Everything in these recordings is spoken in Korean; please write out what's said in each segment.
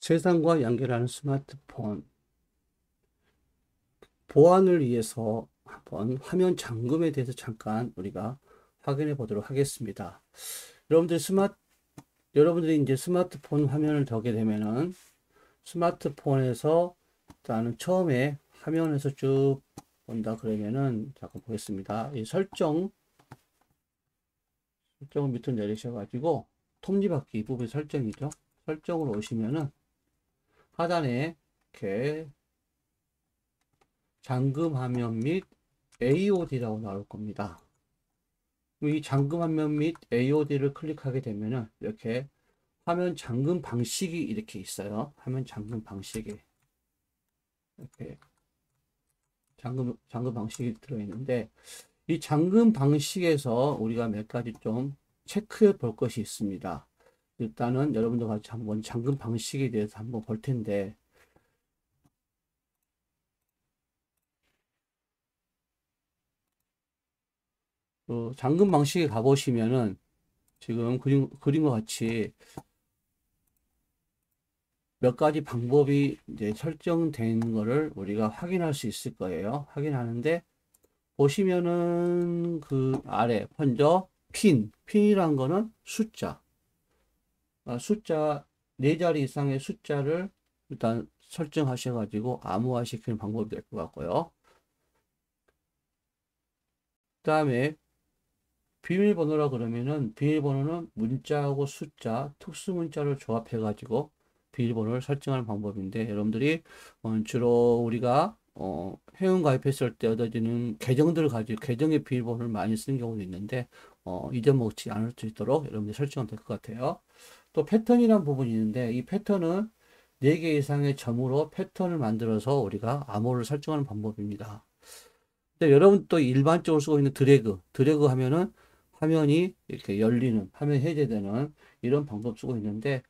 세상과 연결하는 스마트폰 보안을 위해서 한번 화면 잠금에 대해서 잠깐 우리가 확인해 보도록 하겠습니다. 여러분들 여러분들이 이제 스마트폰 화면을 보게 되면은 스마트폰에서 일단은 처음에 화면에서 쭉 본다 그러면은 잠깐 보겠습니다. 이 설정을 밑으로 내리셔가지고 톱니바퀴 이 부분 설정이죠. 설정으로 오시면은 하단에 이렇게 잠금 화면 및 AOD라고 나올 겁니다. 이 잠금 화면 및 AOD를 클릭하게 되면은 이렇게 화면 잠금 방식이 이렇게 있어요. 화면 잠금 방식이 이렇게 잠금 방식이 들어있는데 이 잠금 방식에서 우리가 몇 가지 좀 체크해 볼 것이 있습니다. 일단은 여러분들 같이 한번 잠금 방식에 대해서 한번 볼 텐데 그 잠금 방식에 가보시면은 지금 그린 것 같이 몇 가지 방법이 이제 설정된 거를 우리가 확인할 수 있을 거예요. 확인하는데 보시면은 그 아래 먼저 핀이란 거는 숫자. 숫자 4자리 이상의 숫자를 일단 설정하셔가지고 암호화시키는 방법이 될 것 같고요. 그 다음에 비밀번호라 그러면은 비밀번호는 문자하고 숫자, 특수문자를 조합해가지고 비밀번호를 설정하는 방법인데 여러분들이 주로 우리가 회원 가입했을 때 얻어지는 계정들을 가지고 계정의 비밀번호를 많이 쓰는 경우도 있는데 잊어먹지 않을 수 있도록 여러분들이 설정하면 될 것 같아요. 또 패턴이라는 부분이 있는데 이 패턴은 4개 이상의 점으로 패턴을 만들어서 우리가 암호를 설정하는 방법입니다. 근데 여러분 또 일반적으로 쓰고 있는 드래그 하면은 화면이 이렇게 열리는, 화면 해제되는 이런 방법 쓰고 있는데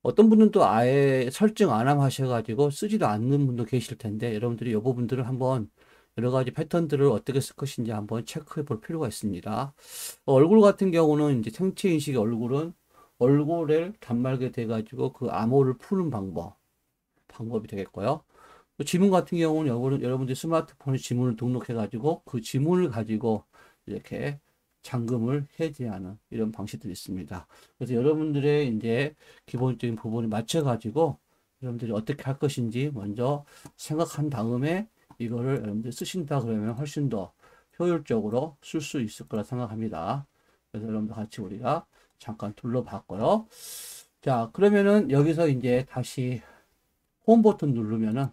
어떤 분은 또 아예 설정 안 함 하셔가지고 쓰지도 않는 분도 계실 텐데 여러분들이 이 부분들을 한번 여러 가지 패턴들을 어떻게 쓸 것인지 한번 체크해 볼 필요가 있습니다. 얼굴 같은 경우는 이제 생체 인식의 얼굴은 얼굴을 단말게 돼가지고 그 암호를 푸는 방법이 되겠고요. 또 지문 같은 경우는 여러분들이 스마트폰에 지문을 등록해가지고 그 지문을 가지고 이렇게 잠금을 해제하는 이런 방식들이 있습니다. 그래서 여러분들의 이제 기본적인 부분을 맞춰가지고 여러분들이 어떻게 할 것인지 먼저 생각한 다음에 이거를 여러분들이 쓰신다 그러면 훨씬 더 효율적으로 쓸 수 있을 거라 생각합니다. 그래서 여러분들 같이 우리가 잠깐 둘러봤고요. 자, 그러면은 여기서 이제 다시 홈 버튼 누르면은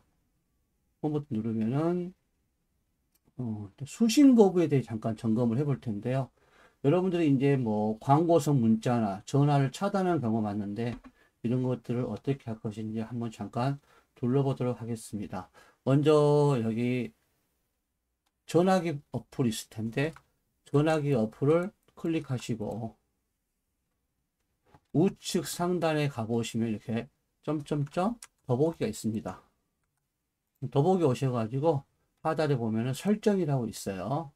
수신 거부에 대해 잠깐 점검을 해볼 텐데요. 여러분들이 이제 뭐 광고성 문자나 전화를 차단하는 경우가 많은데 이런 것들을 어떻게 할 것인지 한번 잠깐 둘러보도록 하겠습니다. 먼저 여기 전화기 어플이 있을 텐데 전화기 어플을 클릭하시고 우측 상단에 가보시면 이렇게 점점점 더보기가 있습니다. 더보기 오셔가지고 하단에 보면은 설정이라고 있어요.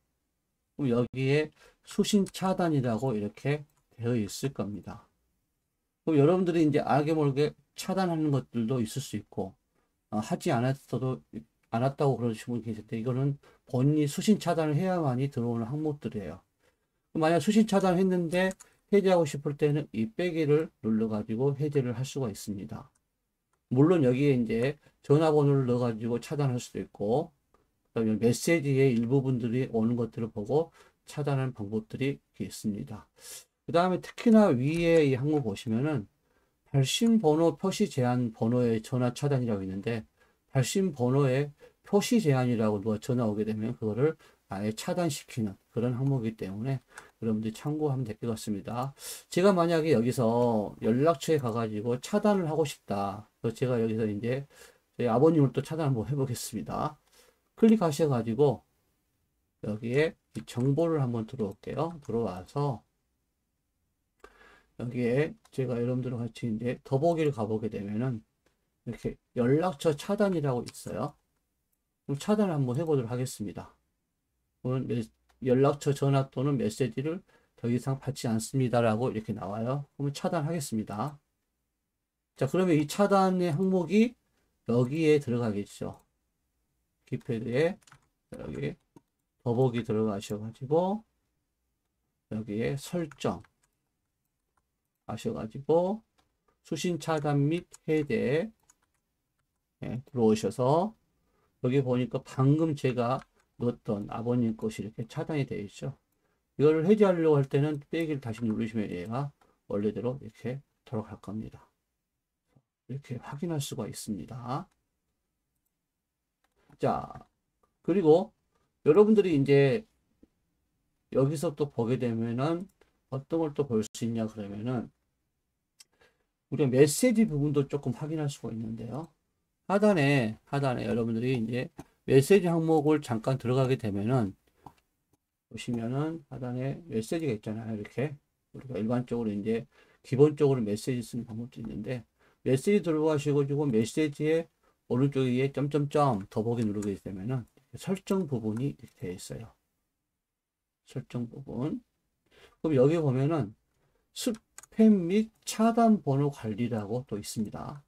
그럼 여기에 수신 차단이라고 이렇게 되어 있을 겁니다. 그럼 여러분들이 이제 알게 모르게 차단하는 것들도 있을 수 있고, 하지 않았다고 그러시는 분이 계실 때, 이거는 본인이 수신 차단을 해야만이 들어오는 항목들이에요. 만약 수신 차단을 했는데 해제하고 싶을 때는 이 빼기를 눌러가지고 해제를 할 수가 있습니다. 물론 여기에 이제 전화번호를 넣어가지고 차단할 수도 있고, 그다음에 메시지의 일부분들이 오는 것들을 보고 차단하는 방법들이 있습니다. 그 다음에 특히나 위에 이 항목 보시면은 발신 번호 표시 제한 번호의 전화 차단이라고 있는데 발신 번호의 표시 제한이라고 누가 전화 오게 되면 그거를 아예 차단시키는 그런 항목이기 때문에 여러분들이 참고하면 될 것 같습니다. 제가 만약에 여기서 연락처에 가가지고 차단을 하고 싶다. 그래서 제가 여기서 이제 저희 아버님을 또 차단 한번 해보겠습니다. 클릭하셔가지고 여기에 정보를 한번 들어올게요. 들어와서 여기에 제가 여러분들과 같이 이제 더보기를 가보게 되면은 이렇게 연락처 차단이라고 있어요. 그럼 차단을 한번 해보도록 하겠습니다. 연락처 전화 또는 메시지를 더 이상 받지 않습니다라고 이렇게 나와요. 그러면 차단하겠습니다. 자, 그러면 이 차단의 항목이 여기에 들어가겠죠. 키패드에 여기 더보기 들어가셔가지고 여기에 설정 하셔가지고 수신 차단 및 해제 들어오셔서 여기 보니까 방금 제가 넣었던 아버님 것이 이렇게 차단이 되어 있죠. 이걸 해제하려고 할 때는 빼기를 다시 누르시면 얘가 원래대로 이렇게 돌아갈 겁니다. 이렇게 확인할 수가 있습니다. 자, 그리고 여러분들이 이제 여기서 또 보게 되면은 어떤 걸 또 볼 수 있냐 그러면은 우리가 메시지 부분도 조금 확인할 수가 있는데요. 하단에 여러분들이 이제 메시지 항목을 잠깐 들어가게 되면은 보시면은 하단에 메시지가 있잖아요. 이렇게 우리가 일반적으로 이제 기본적으로 메시지 쓰는 방법도 있는데 메시지 들어가시고 지금 메시지에 오른쪽에 점점점 더보기 누르게 되면은 설정 부분이 이렇게 되어 있어요. 설정 부분. 그럼 여기 보면은 스팸 및 차단 번호 관리라고 또 있습니다.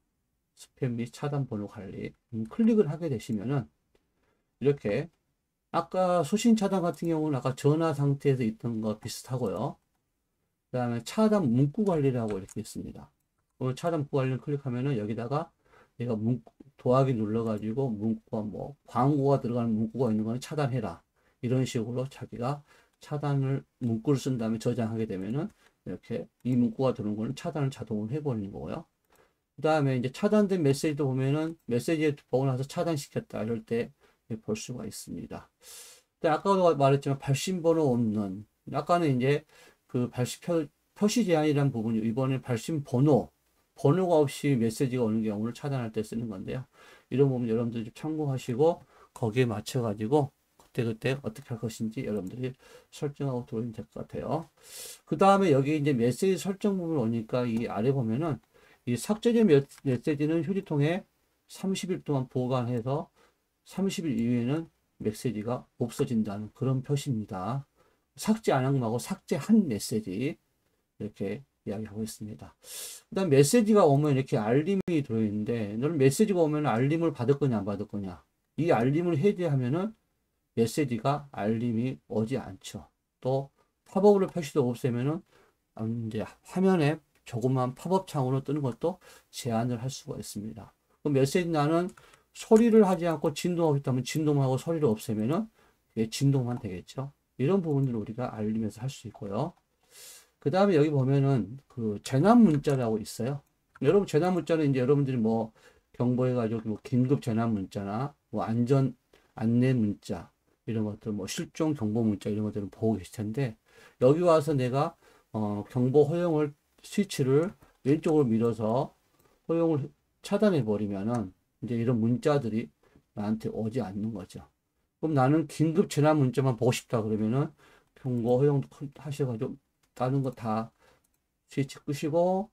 스팸 및 차단 번호 관리. 클릭을 하게 되시면은 이렇게 아까 수신 차단 같은 경우는 아까 전화 상태에서 있던 거 비슷하고요. 그 다음에 차단 문구 관리라고 이렇게 있습니다. 차단 문구 관리를 클릭하면은 여기다가 내가 문구 더하기 눌러가지고 문구가 뭐 광고가 들어가는 문구가 있는 거는 차단해라. 이런 식으로 자기가 차단을 문구를 쓴 다음에 저장하게 되면은 이렇게 이 문구가 들어온 거는 차단을 자동으로 해버리는 거고요. 그 다음에 이제 차단된 메시지도 보면은 메시지에 보고 나서 차단시켰다 이럴 때 볼 수가 있습니다. 아까도 말했지만 발신번호 없는 아까는 이제 그 표시 제한이라는 부분이 이번에 발신번호가 없이 메시지가 오는 경우를 차단할 때 쓰는 건데요. 이런 부분 여러분들이 좀 참고하시고 거기에 맞춰 가지고 그때 어떻게 할 것인지 여러분들이 설정하고 들어오면 될 것 같아요. 그 다음에 여기 이제 메시지 설정 부분 오니까 이 아래 보면은 이 삭제된 메시지는 휴지통에 30일 동안 보관해서 30일 이후에는 메시지가 없어진다는 그런 표시입니다. 삭제 안 한 거하고 삭제한 메시지 이렇게 이야기하고 있습니다. 그 다음 메시지가 오면 이렇게 알림이 들어있는데 너는 메시지가 오면 알림을 받을 거냐 안 받을 거냐 이 알림을 해제하면은 메시지가 알림이 오지 않죠. 또 팝업으로 표시도 없애면은 이제 화면에 조그만 팝업 창으로 뜨는 것도 제한을 할 수가 있습니다. 그 메시지 나는 소리를 하지 않고 진동하고 있다면 진동하고 소리를 없애면은 진동만 되겠죠. 이런 부분들을 우리가 알리면서 할 수 있고요. 그 다음에 여기 보면은 그 재난 문자라고 있어요. 여러분 재난 문자는 이제 여러분들이 뭐 경보해가지고 뭐 긴급 재난 문자나 뭐 안전 안내 문자 이런 것들 뭐 실종 경보 문자 이런 것들은 보고 계실 텐데 여기 와서 내가 경보 허용을 스위치를 왼쪽으로 밀어서 허용을 차단해 버리면은 이제 이런 문자들이 나한테 오지 않는 거죠. 그럼 나는 긴급 재난 문자만 보고 싶다 그러면은 경고 허용 하셔가지고 다른 거 다 스위치 끄시고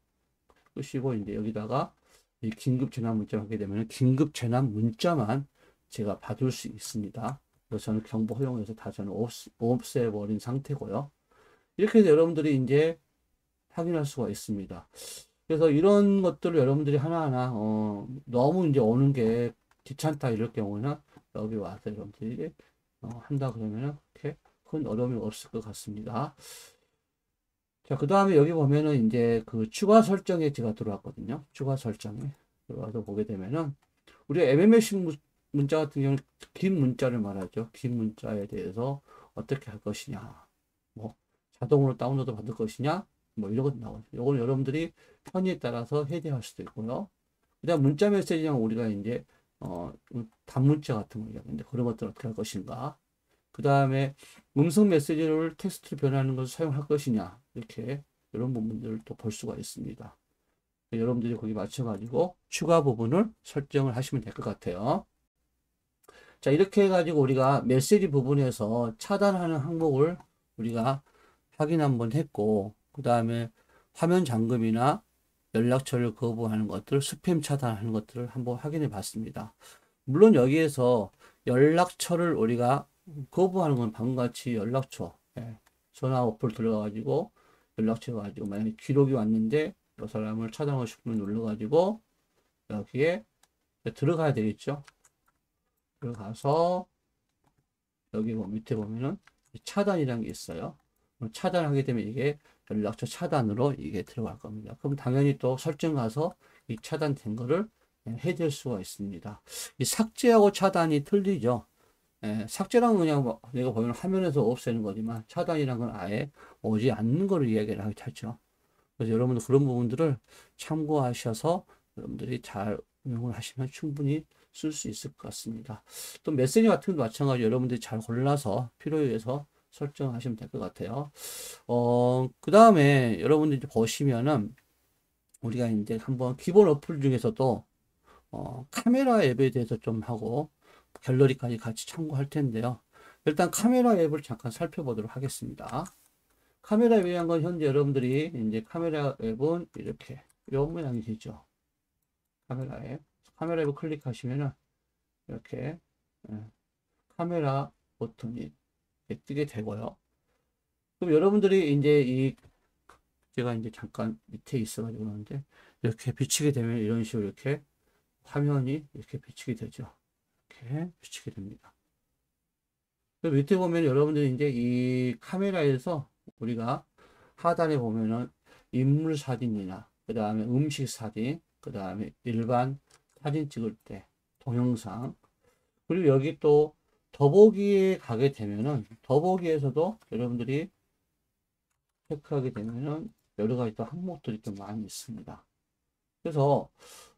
이제 여기다가 이 긴급 재난 문자 하게 되면 긴급 재난 문자만 제가 받을 수 있습니다. 그래서 저는 경보 허용해서 다 저는 없애버린 상태고요. 이렇게 해서 여러분들이 이제 확인할 수가 있습니다. 그래서 이런 것들을 여러분들이 하나하나 너무 이제 오는 게 귀찮다 이럴 경우는 여기 와서 여러분들이 한다 그러면은 그렇게 큰 어려움이 없을 것 같습니다. 자, 그 다음에 여기 보면은 이제 그 추가 설정에 제가 들어왔거든요. 추가 설정에 들어와서 보게 되면은 우리가 MMS 문자 같은 경우는 긴 문자를 말하죠. 긴 문자에 대해서 어떻게 할 것이냐, 뭐 자동으로 다운로드 받을 것이냐, 뭐 이런 것도 나오죠. 요거는 여러분들이 편의에 따라서 해제할 수도 있고요. 그다음 문자 메시지랑 우리가 이제 단문자 같은 거 이야기하는데 그런 것들 어떻게 할 것인가. 그 다음에 음성 메시지를 텍스트로 변하는 것을 사용할 것이냐 이렇게 이런 부분들을 또 볼 수가 있습니다. 여러분들이 거기 맞춰가지고 추가 부분을 설정을 하시면 될 것 같아요. 자, 이렇게 해가지고 우리가 메시지 부분에서 차단하는 항목을 우리가 확인 한번 했고, 그 다음에 화면 잠금이나 연락처를 거부하는 것들, 스팸 차단하는 것들을 한번 확인해 봤습니다. 물론 여기에서 연락처를 우리가 거부하는 건 방금같이 연락처, 전화 어플 들어가가지고 연락처 가지고 만약에 기록이 왔는데 이 사람을 차단하고 싶으면 눌러가지고 여기에 들어가야 되겠죠. 들어가서 여기 밑에 보면은 차단이라는 게 있어요. 차단하게 되면 이게 연락처 차단으로 이게 들어갈 겁니다. 그럼 당연히 또 설정 가서 이 차단된 거를 해줄 수가 있습니다. 이 삭제하고 차단이 틀리죠. 삭제란 그냥 뭐 내가 보면 화면에서 없애는 거지만 차단이란 건 아예 오지 않는 거를 이야기를 하죠. 그래서 여러분들 그런 부분들을 참고하셔서 여러분들이 잘 응용을 하시면 충분히 쓸 수 있을 것 같습니다. 또 메시지 같은 것도 마찬가지로 여러분들이 잘 골라서 필요에 의해서 설정하시면 될 것 같아요. 그 다음에 여러분들이 보시면은 우리가 이제 한번 기본 어플 중에서도 카메라 앱에 대해서 좀 하고 갤러리까지 같이 참고할 텐데요. 일단 카메라 앱을 잠깐 살펴보도록 하겠습니다. 카메라 앱에 대한 건 현재 여러분들이 이제 카메라 앱은 이렇게 이 모양이 되죠. 카메라 앱. 카메라 앱을 클릭하시면은 이렇게 카메라 버튼이 뜨게 되고요. 그럼 여러분들이 이제 제가 이제 잠깐 밑에 있어가지고 그러는데 이렇게 비치게 되면 이런 식으로 이렇게 화면이 이렇게 비치게 되죠. 이렇게 비치게 됩니다. 그 밑에 보면 여러분들이 이제 이 카메라에서 우리가 하단에 보면은 인물 사진이나 그 다음에 음식 사진, 그 다음에 일반 사진 찍을 때 동영상, 그리고 여기 또 더보기에 가게 되면은 더보기에서도 여러분들이 체크하게 되면은 여러 가지 또 항목들이 좀 많이 있습니다. 그래서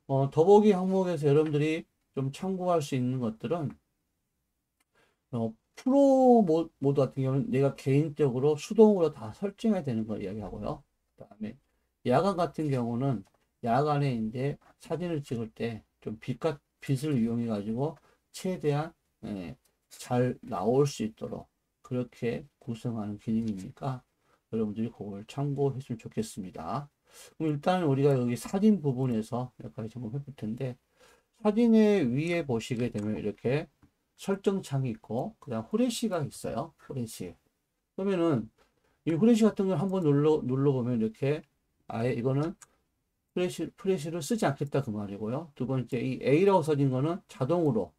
더보기 항목에서 여러분들이 좀 참고할 수 있는 것들은 프로 모드 같은 경우는 내가 개인적으로 수동으로 다 설정해야 되는 걸 이야기하고요. 그 다음에 야간 같은 경우는 야간에 이제 사진을 찍을 때 좀 빛을 이용해 가지고 최대한 잘 나올 수 있도록 그렇게 구성하는 기능이니까 여러분들이 그걸 참고했으면 좋겠습니다. 그럼 일단 우리가 여기 사진 부분에서 몇 가지 점검해 볼 텐데, 사진의 위에 보시게 되면 이렇게 설정창이 있고 그 다음 후레쉬가 있어요. 후레쉬. 그러면은 이 후레쉬 같은 걸 한번 눌러보면 이렇게 아예 이거는 프레쉬를 쓰지 않겠다 그 말이고요. 두 번째, 이 A라고 써진 거는 자동으로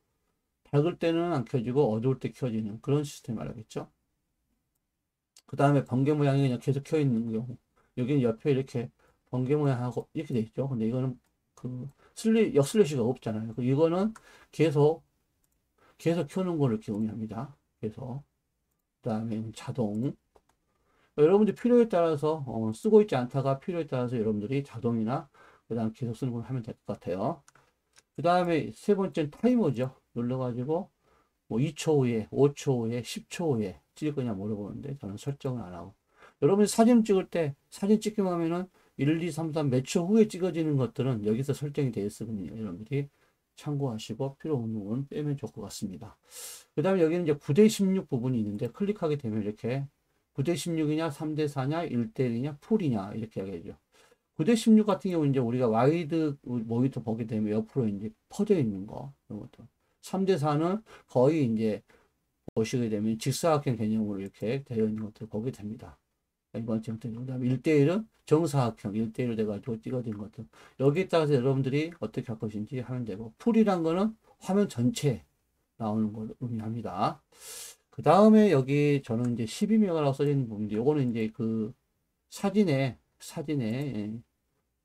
밝을 때는 안 켜지고 어두울 때 켜지는 그런 시스템 말하겠죠. 그 다음에 번개 모양이 그냥 계속 켜 있는 경우, 여기는 옆에 이렇게 번개 모양하고 이렇게 돼 있죠. 근데 이거는 그 역슬래시가 없잖아요. 이거는 계속 켜는 걸 이렇게 의미합니다. 그래서 그 다음에 자동, 여러분들 필요에 따라서 쓰고 있지 않다가 필요에 따라서 여러분들이 자동이나 그 다음 계속 쓰는 걸 하면 될 것 같아요. 그 다음에 세 번째는 타이머죠. 눌러가지고 뭐 2초 후에 5초 후에 10초 후에 찍을 거냐 물어보는데 저는 설정을 안 하고, 여러분이 사진 찍을 때 사진 찍기만 하면은 1, 2, 3, 4 몇 초 후에 찍어지는 것들은 여기서 설정이 되어 있으거든요. 여러분들이 참고하시고 필요 없는 부분 빼면 좋을 것 같습니다. 그 다음에 여기는 이제 9대16 부분이 있는데 클릭하게 되면 이렇게 9대16이냐 3대4냐 1대1이냐 풀이냐 이렇게 하겠죠. 9대16 같은 경우 이제 우리가 와이드 모니터 보게 되면 옆으로 이제 퍼져 있는 거, 이런 것도. 3대4는 거의 이제 보시게 되면 직사각형 개념으로 이렇게 되어 있는 것들 보게 됩니다. 이번 정도. 그다음에 1대1은 정사각형 1대1로 돼가지고 찍어진 것들. 여기에 따라서 여러분들이 어떻게 할 것인지 하면 되고, 풀이란 거는 화면 전체 나오는 걸 의미합니다. 그 다음에 여기 저는 이제 12메가라고 써있는 부분인데, 요거는 이제 그 사진에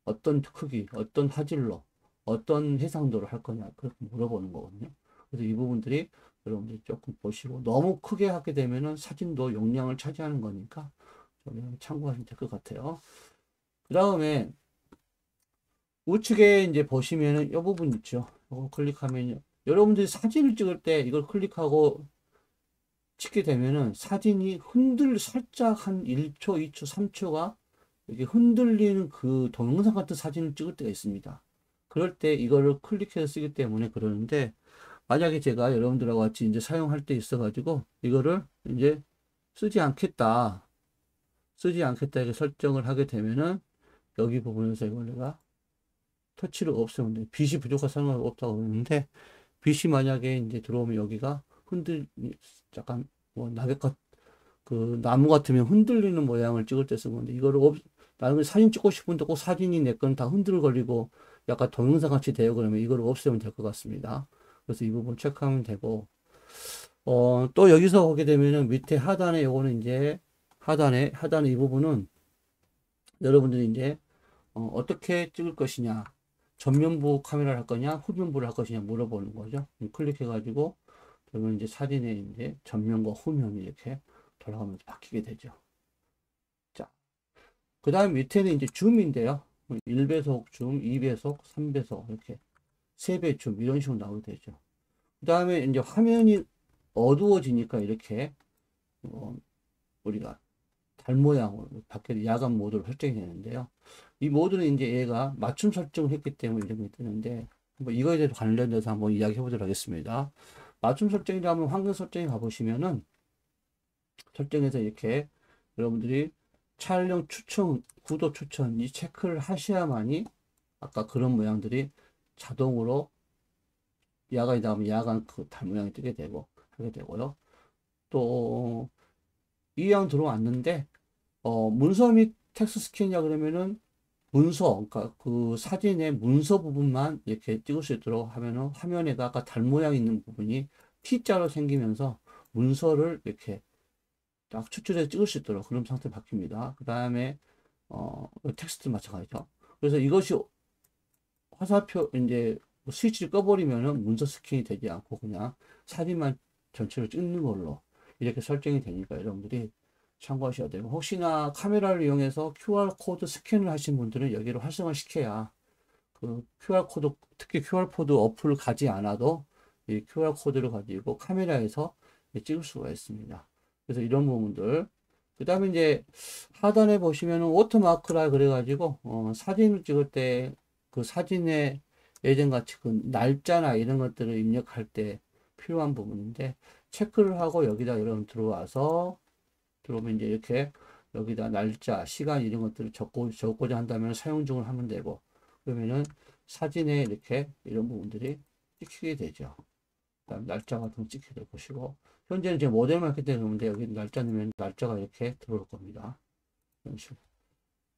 어떤 크기, 어떤 화질로, 어떤 해상도를 할 거냐, 그렇게 물어보는 거거든요. 그래서 이 부분들이 여러분들이 조금 보시고, 너무 크게 하게 되면은 사진도 용량을 차지하는 거니까 좀 참고하시면 될 것 같아요. 그 다음에 우측에 이제 보시면은 이 부분 있죠. 이거 클릭하면 여러분들이 사진을 찍을 때 이걸 클릭하고 찍게 되면은 사진이 살짝 한 1초, 2초, 3초가 이렇게 흔들리는 그 동영상 같은 사진을 찍을 때가 있습니다. 그럴 때 이거를 클릭해서 쓰기 때문에 그러는데, 만약에 제가 여러분들하고 같이 이제 사용할 때 있어가지고 이거를 이제 쓰지 않겠다 이렇게 설정을 하게 되면은 여기 부분에서 이걸 내가 터치를 없애면 돼. 빛이 부족한 상관은 없다고 그러는데, 빛이 만약에 이제 들어오면 여기가 약간 뭐 그 나무 같으면 흔들리는 모양을 찍을 때 쓴 건데, 이거를 나는 사진 찍고 싶은데 꼭 사진이 내 건 다 흔들거리고 약간 동영상 같이 돼요. 그러면 이걸 없애면 될 것 같습니다. 그래서 이 부분 체크하면 되고, 또 여기서 보게 되면은 밑에 하단에 요거는 이제 하단에 이 부분은 여러분들이 이제 떻게 찍을 것이냐, 전면부 카메라를 할 거냐, 후면부를 할 것이냐 물어보는 거죠. 클릭해가지고 그러면 이제 사진에 이제 전면과 후면이 이렇게 돌아가면서 바뀌게 되죠. 자, 그 다음 밑에는 이제 줌인데요. 1배속 줌, 2배속, 3배속 이렇게 3배 줌 이런 식으로 나오게 되죠. 그 다음에 이제 화면이 어두워지니까 이렇게 우리가 달 모양으로 밖에 야간 모드로 설정이 되는데요. 이 모드는 이제 얘가 맞춤 설정을 했기 때문에 이런 게 뜨는데 한번 이거에 대해서 관련돼서 한번 이야기해 보도록 하겠습니다. 맞춤 설정이라면 환경 설정에 가보시면은 설정에서 이렇게 여러분들이 촬영 추천, 구도 추천 이 체크를 하셔야만이 아까 그런 모양들이 자동으로 야간이 나오면 야간 그 달 모양이 뜨게 되고 하게 되고요. 또 이왕 들어왔는데 문서 및 텍스트 스캔이라 그러면은 문서, 그러니까 그 사진의 문서 부분만 이렇게 찍을 수 있도록 하면은 화면에가 아까 달 모양 있는 부분이 T자로 생기면서 문서를 이렇게 딱 추출해서 찍을 수 있도록 그런 상태로 바뀝니다. 그 다음에 텍스트 마찬가지죠. 그래서 이것이 화살표 이제 스위치를 꺼버리면은 문서 스캔이 되지 않고 그냥 사진만 전체를 찍는 걸로 이렇게 설정이 되니까 여러분들이 참고하셔야 되고, 혹시나 카메라를 이용해서 QR코드 스캔을 하신 분들은 여기를 활성화 시켜야 그 QR코드, 특히 QR코드 어플을 가지 않아도 이 QR코드를 가지고 카메라에서 찍을 수가 있습니다. 그래서 이런 부분들. 그 다음에 이제 하단에 보시면은 워터마크라 그래가지고 사진을 찍을 때 그 사진에 예전같이 그 날짜나 이런 것들을 입력할 때 필요한 부분인데 체크를 하고 여기다 여러분 들어오면 이제 이렇게 여기다 날짜, 시간 이런 것들을 적고자 한다면 사용 중을 하면 되고, 그러면은 사진에 이렇게 이런 부분들이 찍히게 되죠. 그다음 날짜 같은 거 찍히게 될 것이고, 현재는 지금 모델 마케팅을 하는데 여기 날짜 넣으면 날짜가 이렇게 들어올 겁니다. 이런 식으로.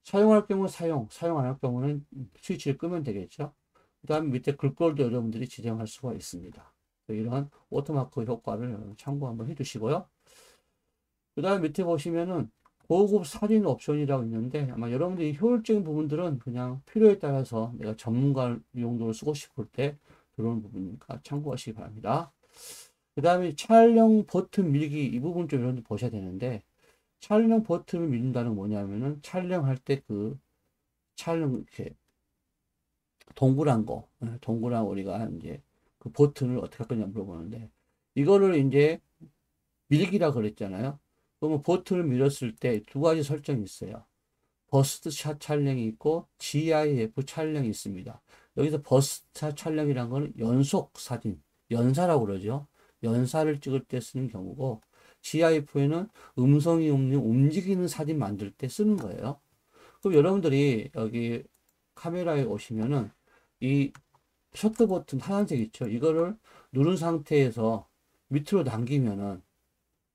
사용할 경우 사용 안 할 경우는 스위치를 끄면 되겠죠. 그 다음 밑에 글꼴도 여러분들이 지정할 수가 있습니다. 이런 워터마크 효과를 참고 한번 해주시고요. 그 다음 밑에 보시면은 고급 사진 옵션이라고 있는데 아마 여러분들이 효율적인 부분들은 그냥 필요에 따라서 내가 전문가 용도로 쓰고 싶을 때 들어오는 부분이니까 참고하시기 바랍니다. 그 다음에 촬영 버튼 밀기 이 부분 좀 여러분들 보셔야 되는데, 촬영 버튼을 밀린다는 건 뭐냐면은 촬영할 때 그 촬영 이렇게 동그란 거, 동그란 우리가 이제 그 버튼을 어떻게 할 거냐 물어보는데, 이거를 이제 밀기라 그랬잖아요. 그러면 버튼을 밀었을 때 두 가지 설정이 있어요. 버스트 샷 촬영이 있고 GIF 촬영이 있습니다. 여기서 버스트 샷 촬영이란 거는 연속 사진, 연사라고 그러죠. 연사를 찍을 때 쓰는 경우고, GIF에는 음성이 없는 움직이는 사진 만들 때 쓰는 거예요. 그럼 여러분들이 여기 카메라에 오시면은 이 셔터 버튼 하얀색 있죠. 이거를 누른 상태에서 밑으로 당기면은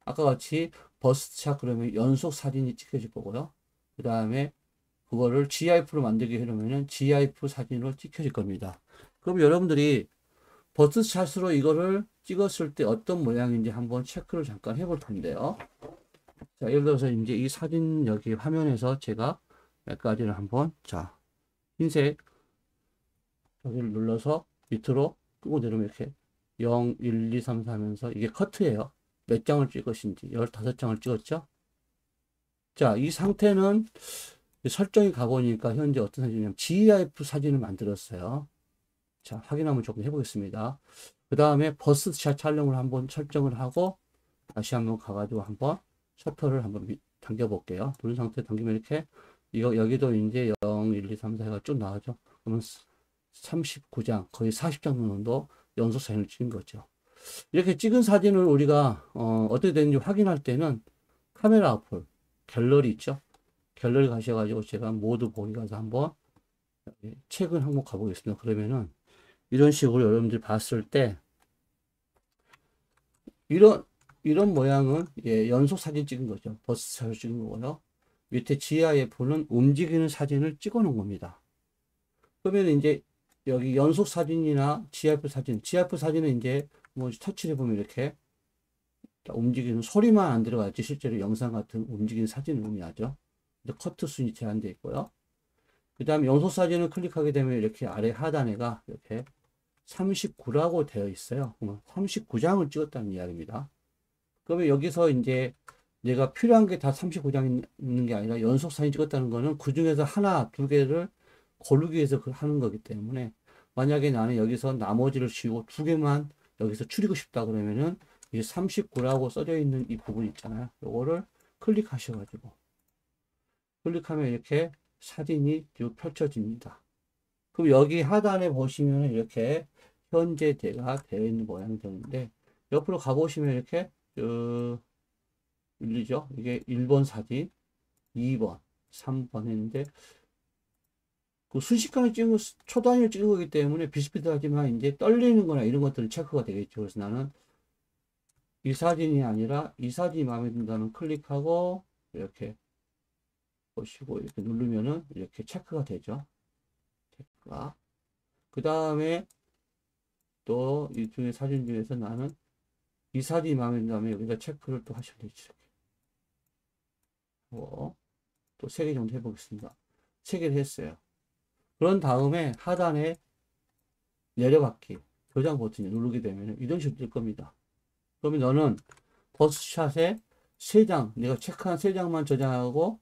아까 같이 버스트샷 그러면 연속 사진이 찍혀질 거고요. 그 다음에 그거를 GIF로 만들게 해놓으면 GIF 사진으로 찍혀질 겁니다. 그럼 여러분들이 버스트샷으로 이거를 찍었을 때 어떤 모양인지 한번 체크를 잠깐 해볼 텐데요. 자, 예를 들어서 이제 이 사진 여기 화면에서 제가 몇 가지를 한번, 자, 흰색 여기를 눌러서 밑으로 끄고 내려오면 이렇게 0, 1, 2, 3, 4 하면서 이게 커트예요. 몇 장을 찍으신지 15장을 찍었죠. 자, 이 상태는 설정이 가보니까 현재 어떤 사진이냐면 GIF 사진을 만들었어요. 자, 확인 한번 조금 해보겠습니다. 그 다음에 버스트샷 촬영을 한번 설정을 하고 다시 한번 가가지고 한번 셔터를 한번 당겨 볼게요. 누른 상태 당기면 이렇게 여기도 이제 0, 1, 2, 3, 4가 쭉 나가죠. 그러면 39장 거의 40장 정도 연속 사진을 찍은 거죠. 이렇게 찍은 사진을 우리가 어떻게 되는지 확인할 때는 카메라 어플 갤러리 있죠. 갤러리 가셔가지고 제가 모두 보기 가서 한번 최근 항목 가보겠습니다. 그러면은 이런 식으로 여러분들이 봤을 때 이런 모양은 예, 연속 사진 찍은 거죠. 버스 사진 찍은 거고요. 밑에 GIF는 움직이는 사진을 찍어 놓은 겁니다. 그러면 이제 여기 연속 사진이나 GIF 사진은 이제 뭐 터치를 보면 이렇게 움직이는 소리만 안 들어가지 실제로 영상 같은 움직이는 사진을 의미하죠. 근데 커트 순위 제한되어 있고요. 그 다음에 연속 사진을 클릭하게 되면 이렇게 아래 하단에가 이렇게 39라고 되어 있어요. 그러면 39장을 찍었다는 이야기입니다. 그러면 여기서 이제 내가 필요한 게 다 39장 있는 게 아니라 연속 사진 찍었다는 거는 그 중에서 하나, 두 개를 고르기 위해서 하는 거기 때문에 만약에 나는 여기서 나머지를 지우고 두 개만 여기서 줄이고 싶다 그러면은 이 39라고 써져 있는 이 부분 있잖아요. 요거를 클릭하셔가지고 클릭하면 이렇게 사진이 쭉 펼쳐집니다. 그럼 여기 하단에 보시면 이렇게 현재대가 되어 있는 모양이 되는데 옆으로 가보시면 이렇게 밀리죠. 이게 1번 사진, 2번, 3번 했는데 그 순식간에 찍은 초단위를 찍은 거기 때문에 비슷비슷하지만 이제 떨리는 거나 이런 것들은 체크가 되겠죠. 그래서 나는 이 사진이 아니라 이 사진이 마음에 든다면 클릭하고 이렇게 보시고 이렇게 누르면은 이렇게 체크가 되죠. 체크가. 그 다음에 또 이 중에 사진 중에서 나는 이 사진이 마음에 든다면 여기다 체크를 또 하시면 되죠. 또 3개 정도 해보겠습니다. 3개를 했어요. 그런 다음에 하단에 내려받기 저장 버튼을 누르게 되면 이런 식으로 뜰 겁니다. 그러면 너는 버스샷에 3장, 내가 체크한 3장만 저장하고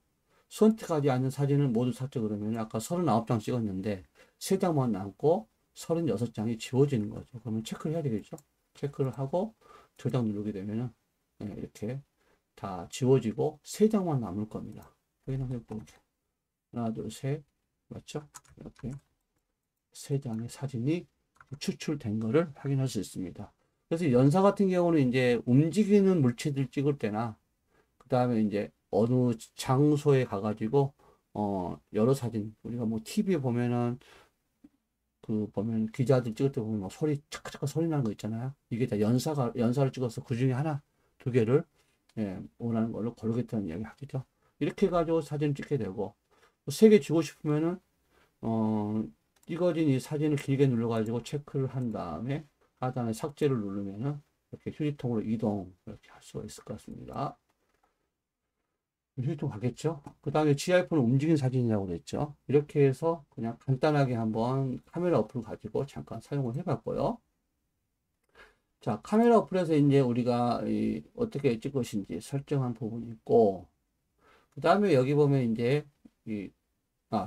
선택하지 않는 사진을 모두 삭제 그러면 아까 39장 찍었는데 3장만 남고 36장이 지워지는 거죠. 그러면 체크를 해야 되겠죠. 체크를 하고 저장 누르게 되면은 이렇게 다 지워지고 3장만 남을 겁니다. 확인해 볼게요. 하나, 둘, 셋. 맞죠? 이렇게 3장의 사진이 추출된 거를 확인할 수 있습니다. 그래서 연사 같은 경우는 이제 움직이는 물체들 찍을 때나 그 다음에 이제 어느 장소에 가가지고 여러 사진 우리가 뭐 TV에 보면은 그 보면 기자들 찍을 때 보면 막 소리 차카차카 소리 나는 거 있잖아요. 이게 다 연사를 찍어서 그 중에 하나 두 개를 원하는 걸로 고르겠다는 이야기 하겠죠. 이렇게 해가지고 사진을 찍게 되고 3개 주고 싶으면은 찍어진 이 사진을 길게 눌러가지고 체크를 한 다음에 하단에 삭제를 누르면은 이렇게 휴지통으로 이동 이렇게 할 수가 있을 것 같습니다. 휴지통 가겠죠? 그 다음에 GIF는 움직이는 사진이라고 그랬죠? 이렇게 해서 그냥 간단하게 한번 카메라 어플을 가지고 잠깐 사용을 해봤고요. 자, 카메라 어플에서 이제 우리가 어떻게 찍을 것인지 설정한 부분이 있고, 그 다음에 여기 보면 이제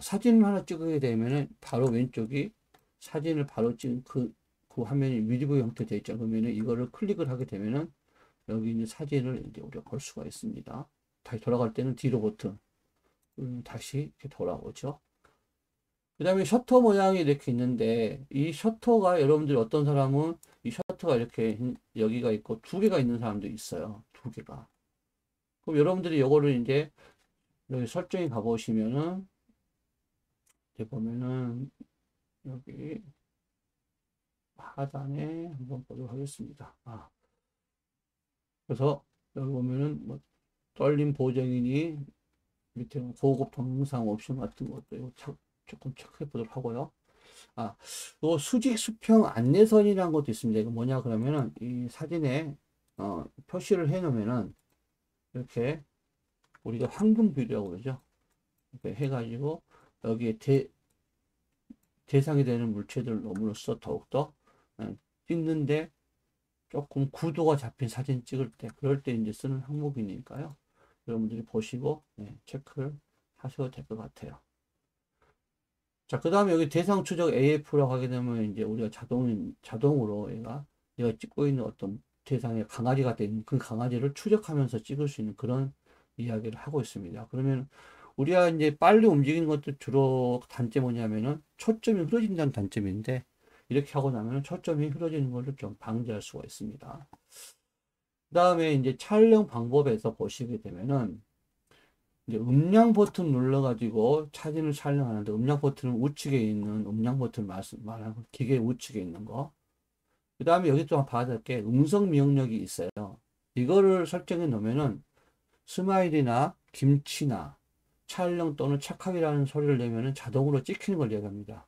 사진을 하나 찍게 되면은 바로 왼쪽이 사진을 바로 찍은 그 화면이 뮤직비디오 형태 되어 있죠. 그러면은 이거를 클릭을 하게 되면은 여기 있는 사진을 이제 우리가 볼 수가 있습니다. 다시 돌아갈 때는 뒤로 버튼 다시 이렇게 돌아오죠. 그 다음에 셔터 모양이 이렇게 있는데 이 셔터가 여러분들이 어떤 사람은 이 셔터가 이렇게 여기가 있고 2개가 있는 사람도 있어요. 2개가. 그럼 여러분들이 이거를 이제 여기 설정에 가보시면은 이제 보면은 여기 하단에 한번 보도록 하겠습니다. 그래서 여기 보면은 뭐 떨림 보정이니 밑에 고급 동영상 옵션 같은 것도 조금 체크해 보도록 하고요. 또 수직 수평 안내선이라는 것도 있습니다. 이거 뭐냐 그러면은 이 사진에 표시를 해 놓으면은 이렇게 우리가 황금 비료라고 그러죠. 이렇게 해가지고 여기에 대상이 되는 물체들로서 더욱더 찍는데 조금 구도가 잡힌 사진 찍을 때 그럴 때 이제 쓰는 항목이니까요. 여러분들이 보시고 체크를 하셔도 될 것 같아요. 자, 그 다음에 여기 대상 추적 AF라고 하게 되면 이제 우리가 자동으로 얘가 찍고 있는 어떤 대상에 강아지가 된 그 강아지를 추적하면서 찍을 수 있는 그런 이야기를 하고 있습니다. 그러면 우리가 이제 빨리 움직이는 것도 주로 단점이 뭐냐면은 초점이 흐려진다는 단점인데 이렇게 하고 나면 초점이 흐려지는 것을 좀 방지할 수가 있습니다. 그 다음에 이제 촬영 방법에서 보시게 되면은 이제 음량 버튼 눌러가지고 사진을 촬영하는데 음량 버튼은 우측에 있는 음량 버튼 말하는 기계 우측에 있는 거. 그 다음에 여기 또 봐야 될 게 음성 명령이 있어요. 이거를 설정해 놓으면은 스마일이나 김치나 촬영 또는 착각이라는 소리를 내면은 자동으로 찍히는 걸 얘기합니다.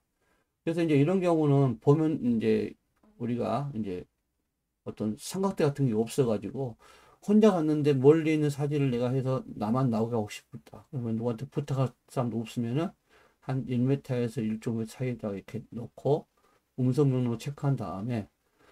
그래서 이제 이런 경우는 보면 이제 우리가 이제 어떤 삼각대 같은 게 없어가지고 혼자 갔는데 멀리 있는 사진을 내가 해서 나만 나오게 하고 싶다. 그러면 누구한테 부탁할 사람도 없으면은 한 1m에서 1.5m 사이에다가 이렇게 놓고 음성 명령을 체크한 다음에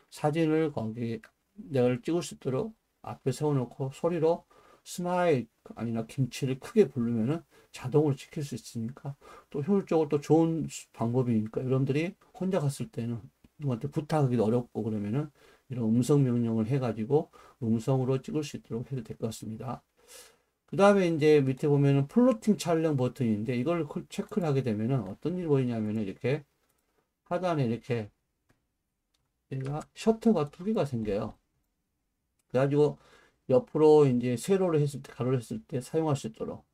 사진을 거기 내가 찍을 수 있도록 앞에 세워놓고 소리로 스마일 아니나 김치를 크게 부르면은 자동으로 찍힐 수 있으니까 또 효율적으로 또 좋은 방법이니까 여러분들이 혼자 갔을 때는 누구한테 부탁하기도 어렵고 그러면은 이런 음성 명령을 해가지고 음성으로 찍을 수 있도록 해도 될 것 같습니다. 그 다음에 이제 밑에 보면은 플로팅 촬영 버튼인데 이걸 체크를 하게 되면은 어떤 일이 보이냐면은 이렇게 하단에 이렇게 얘가 셔터가 두 개가 생겨요. 그래가지고 옆으로 이제 세로를 했을 때, 가로를 했을 때 사용할 수 있도록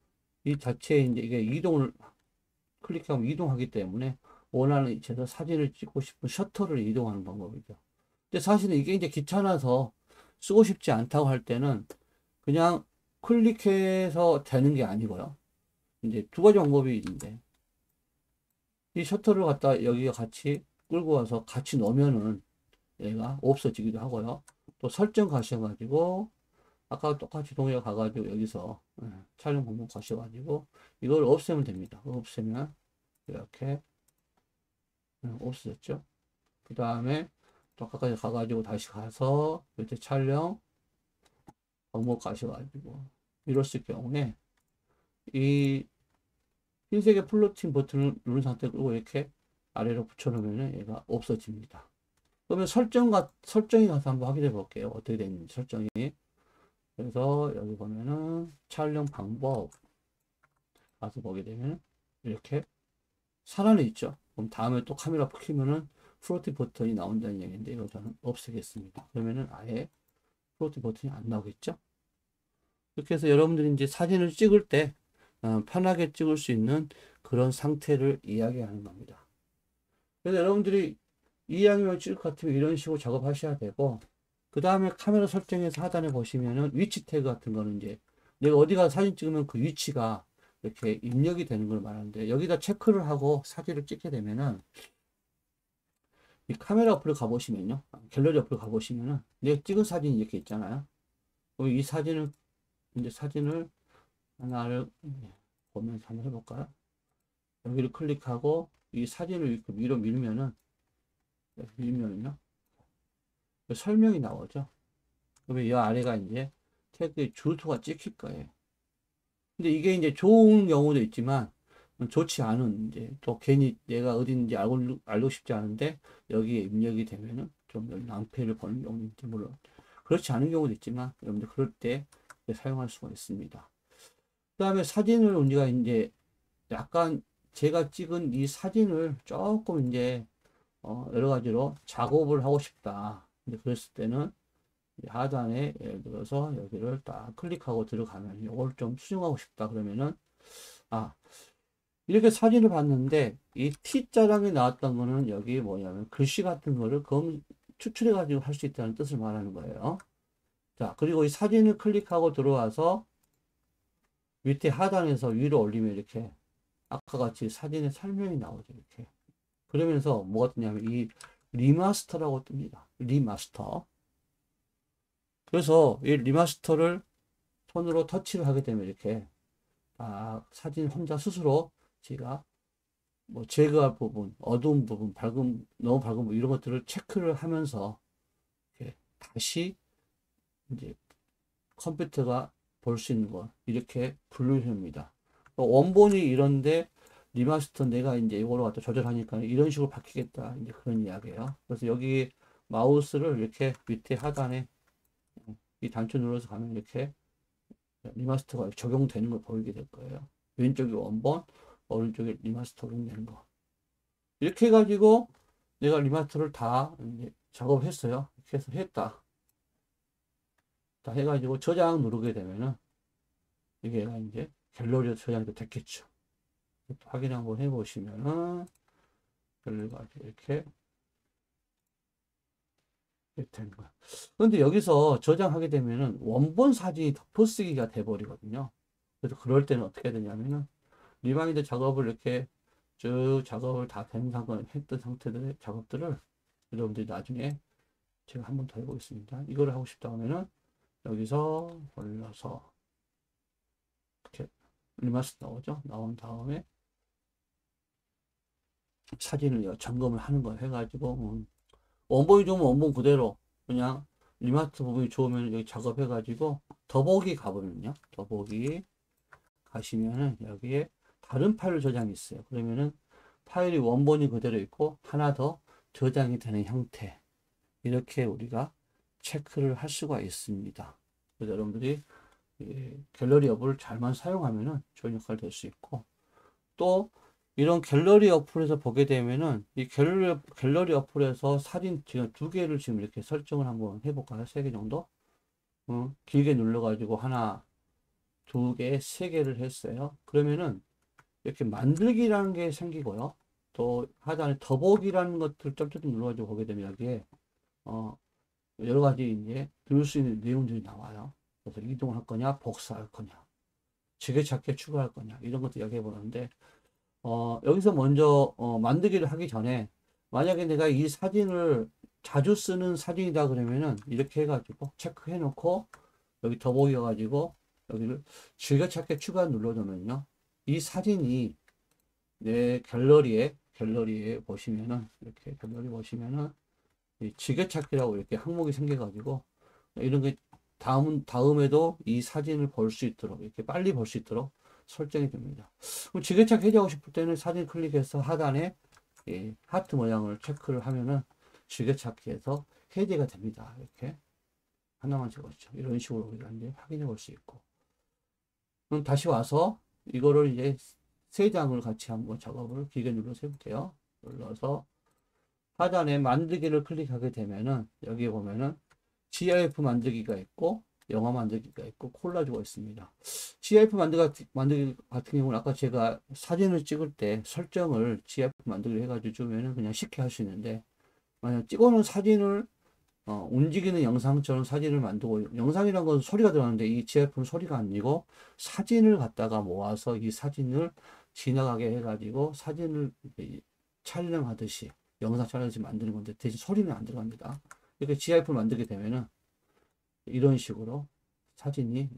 이 자체에 이제 이게 이동을 클릭하면 이동하기 때문에 원하는 위치에서 사진을 찍고 싶은 셔터를 이동하는 방법이죠. 근데 사실은 이게 이제 귀찮아서 쓰고 싶지 않다고 할 때는 그냥 클릭해서 되는 게 아니고요. 이제 두 가지 방법이 있는데 이 셔터를 갖다 여기가 같이 끌고 와서 같이 넣으면은 얘가 없어지기도 하고요. 또 설정 가셔가지고 아까 똑같이 동의어 가가지고 여기서 촬영 방법 가셔가지고 이걸 없애면 됩니다. 없애면 이렇게 없어졌죠. 그 다음에 또 아까까지 가가지고 다시 가서 밑에 촬영 방법 가셔가지고 이랬을 경우에 이 흰색의 플로팅 버튼을 누른 상태로 끌고 이렇게 아래로 붙여놓으면 얘가 없어집니다. 그러면 설정이 가서 한번 확인해 볼게요. 어떻게 되는지 설정이. 그래서 여기 보면은 촬영 방법 가서 보게 되면 이렇게 살아내 있죠. 그럼 다음에 또 카메라 켜면은 플로팅 버튼이 나온다는 얘기인데 이거 저는 없애겠습니다. 그러면은 아예 플로팅 버튼이 안 나오겠죠. 이렇게 해서 여러분들이 이제 사진을 찍을 때 편하게 찍을 수 있는 그런 상태를 이야기하는 겁니다. 그래서 여러분들이 이왕이면 찍을 것 같으면 이런 식으로 작업하셔야 되고, 그 다음에 카메라 설정에서 하단에 보시면은 위치 태그 같은 거는 이제 내가 어디 가서 사진 찍으면 그 위치가 이렇게 입력이 되는 걸 말하는데, 여기다 체크를 하고 사진을 찍게 되면은 이 카메라 어플을 가보시면요, 갤러리 어플 가보시면은 내가 찍은 사진이 이렇게 있잖아요. 그럼 이 사진을 이제 사진을 하나를 보면서 한번 해볼까요? 여기를 클릭하고 이 사진을 이렇게 위로 밀면은요 설명이 나오죠. 그러면 이 아래가 이제 태그에 주소가 찍힐 거예요. 근데 이게 이제 좋은 경우도 있지만 좋지 않은 이제 또 괜히 내가 어딘지 알고 싶지 않은데 여기에 입력이 되면은 좀 낭패를 보는 경우도 있지. 물론 그렇지 않은 경우도 있지만 여러분들 그럴 때 사용할 수가 있습니다. 그 다음에 사진을 우리가 이제 약간 제가 찍은 이 사진을 조금 이제 여러 가지로 작업을 하고 싶다. 근데 그랬을 때는 하단에 예를 들어서 여기를 딱 클릭하고 들어가면 이걸 좀 수정하고 싶다 그러면은 이렇게 사진을 봤는데 이 T자랑이 나왔던 거는 여기 뭐냐면 글씨 같은 거를 추출해 가지고 할 수 있다는 뜻을 말하는 거예요. 자, 그리고 이 사진을 클릭하고 들어와서 밑에 하단에서 위로 올리면 이렇게 아까 같이 사진의 설명이 나오죠. 이렇게. 그러면서 뭐가 뜨냐면 이 리마스터라고 뜹니다. 리마스터. 그래서 이 리마스터를 손으로 터치를 하게 되면 이렇게 사진 혼자 스스로 제가 뭐 제거할 부분, 어두운 부분, 너무 밝은 부분 이런 것들을 체크를 하면서 이렇게 다시 이제 컴퓨터가 볼 수 있는 거 이렇게 분류합니다. 원본이 이런데 리마스터 내가 이제 이거로 갖다 조절하니까 이런 식으로 바뀌겠다 이제 그런 이야기예요. 그래서 여기 마우스를 이렇게 밑에 하단에 이 단추 눌러서 가면 이렇게 리마스터가 적용되는 걸 보이게 될 거예요. 왼쪽이 원본, 오른쪽에 리마스터 적용되는 거. 이렇게 해가지고 내가 리마스터를 다 이제 작업했어요. 이렇게 해서 했다. 다 해가지고 저장 누르게 되면은 이게 이제 갤러리에 저장이 됐겠죠. 확인 한번 해보시면은 갤러리가 이렇게 되는 거야. 그런데 여기서 저장하게 되면은 원본 사진이 덮어쓰기가 돼버리거든요. 그래서 그럴 때는 어떻게 되냐면은 리마인드 작업을 이렇게 쭉 작업을 다 된 상관 했던 상태들의 작업들을 여러분들이 나중에 제가 한 번 더 해보겠습니다. 이거를 하고 싶다 하면은 여기서 올려서 이렇게 리마스터 나오죠. 나온 다음에 사진을 점검을 하는 거 해가지고 원본이 좋으면 원본 그대로 그냥 리마스터 부분이 좋으면 여기 작업해가지고 더보기 가보면요. 더보기 가시면은 여기에 다른 파일 저장이 있어요. 그러면은 파일이 원본이 그대로 있고 하나 더 저장이 되는 형태 이렇게 우리가 체크를 할 수가 있습니다. 그래서 여러분들이 갤러리 어플을 잘만 사용하면은 좋은 역할 될 수 있고 또 이런 갤러리 어플에서 보게 되면은 이 갤러리 어플에서 사진 지금 두 개를 지금 이렇게 설정을 한번 해볼까요? 세 개 정도? 길게 눌러가지고 하나, 두 개, 세 개를 했어요. 그러면은 이렇게 만들기라는 게 생기고요. 또 하단에 더보기라는 것들 점점 눌러가지고 보게 되면 여기에 여러 가지 이제 들을 수 있는 내용들이 나와요. 그래서 이동할 거냐, 복사할 거냐, 지게찾기에 추가할 거냐 이런 것도 이야기해 보는데 여기서 먼저 만들기를 하기 전에 만약에 내가 이 사진을 자주 쓰는 사진이다 그러면은 이렇게 해가지고 체크해 놓고 여기 더보기 가지고 여기를 즐겨찾기 추가 눌러주면요 이 사진이 내 갤러리에 보시면은 이렇게 갤러리 보시면은 이 즐겨찾기라고 이렇게 항목이 생겨가지고 이런 게 다음에도 이 사진을 볼 수 있도록 이렇게 빨리 볼 수 있도록 설정이 됩니다. 그럼 지게찾기 해제하고 싶을 때는 사진 클릭해서 하단에 하트 모양을 체크를 하면은 지게찾기에서 해제가 됩니다. 이렇게 하나만 적었죠. 이런 식으로 우리가 이제 확인해 볼 수 있고. 그럼 다시 와서 이거를 이제 세 장을 같이 한번 작업을 길게 눌러서 해볼게요. 눌러서 하단에 만들기를 클릭하게 되면은 여기 보면은 GIF 만들기가 있고 영화 만들기가 있고 콜라주가 있습니다. GIF 만들기 같은 경우는 아까 제가 사진을 찍을 때 설정을 GIF 만들기 해가지고 주면은 그냥 쉽게 할 수 있는데 만약 찍어놓은 사진을 움직이는 영상처럼 사진을 만들고 영상이란 건 소리가 들어가는데 이 GIF는 소리가 아니고 사진을 갖다가 모아서 이 사진을 지나가게 해가지고 사진을 촬영하듯이 영상 촬영하듯이 만드는 건데 대신 소리는 안 들어갑니다. 이렇게 GIF를 만들게 되면은 이런 식으로 사진이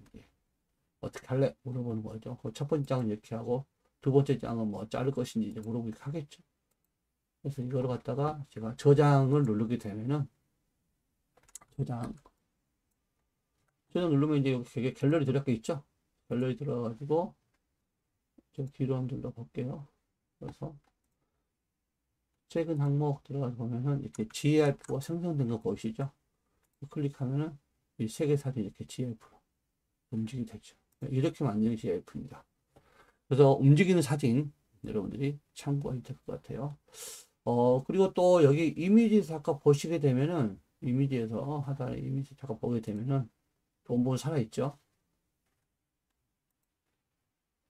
어떻게 할래? 물어보는 거죠. 첫 번째 장은 이렇게 하고 두 번째 장은 뭐 자를 것인지 이제 물어보기 하겠죠. 그래서 이거를 갖다가 제가 저장을 누르게 되면은 저장 누르면 이제 여기 갤러리 들어가 있죠. 갤러리 들어가지고 좀 뒤로 한번 눌러 볼게요. 그래서 최근 항목 들어가서 보면은 이렇게 GIF가 생성된 거 보이시죠? 클릭하면은 이 세 개 사진이 이렇게 GIF로 움직이게 되죠. 이렇게 만드는 GIF입니다. 그래서 움직이는 사진 여러분들이 참고하셔야 될 것 같아요. 그리고 또 여기 이미지에서 아까 보시게 되면은 이미지에서 하단에 이미지 잠깐 보게 되면은 원본 살아있죠.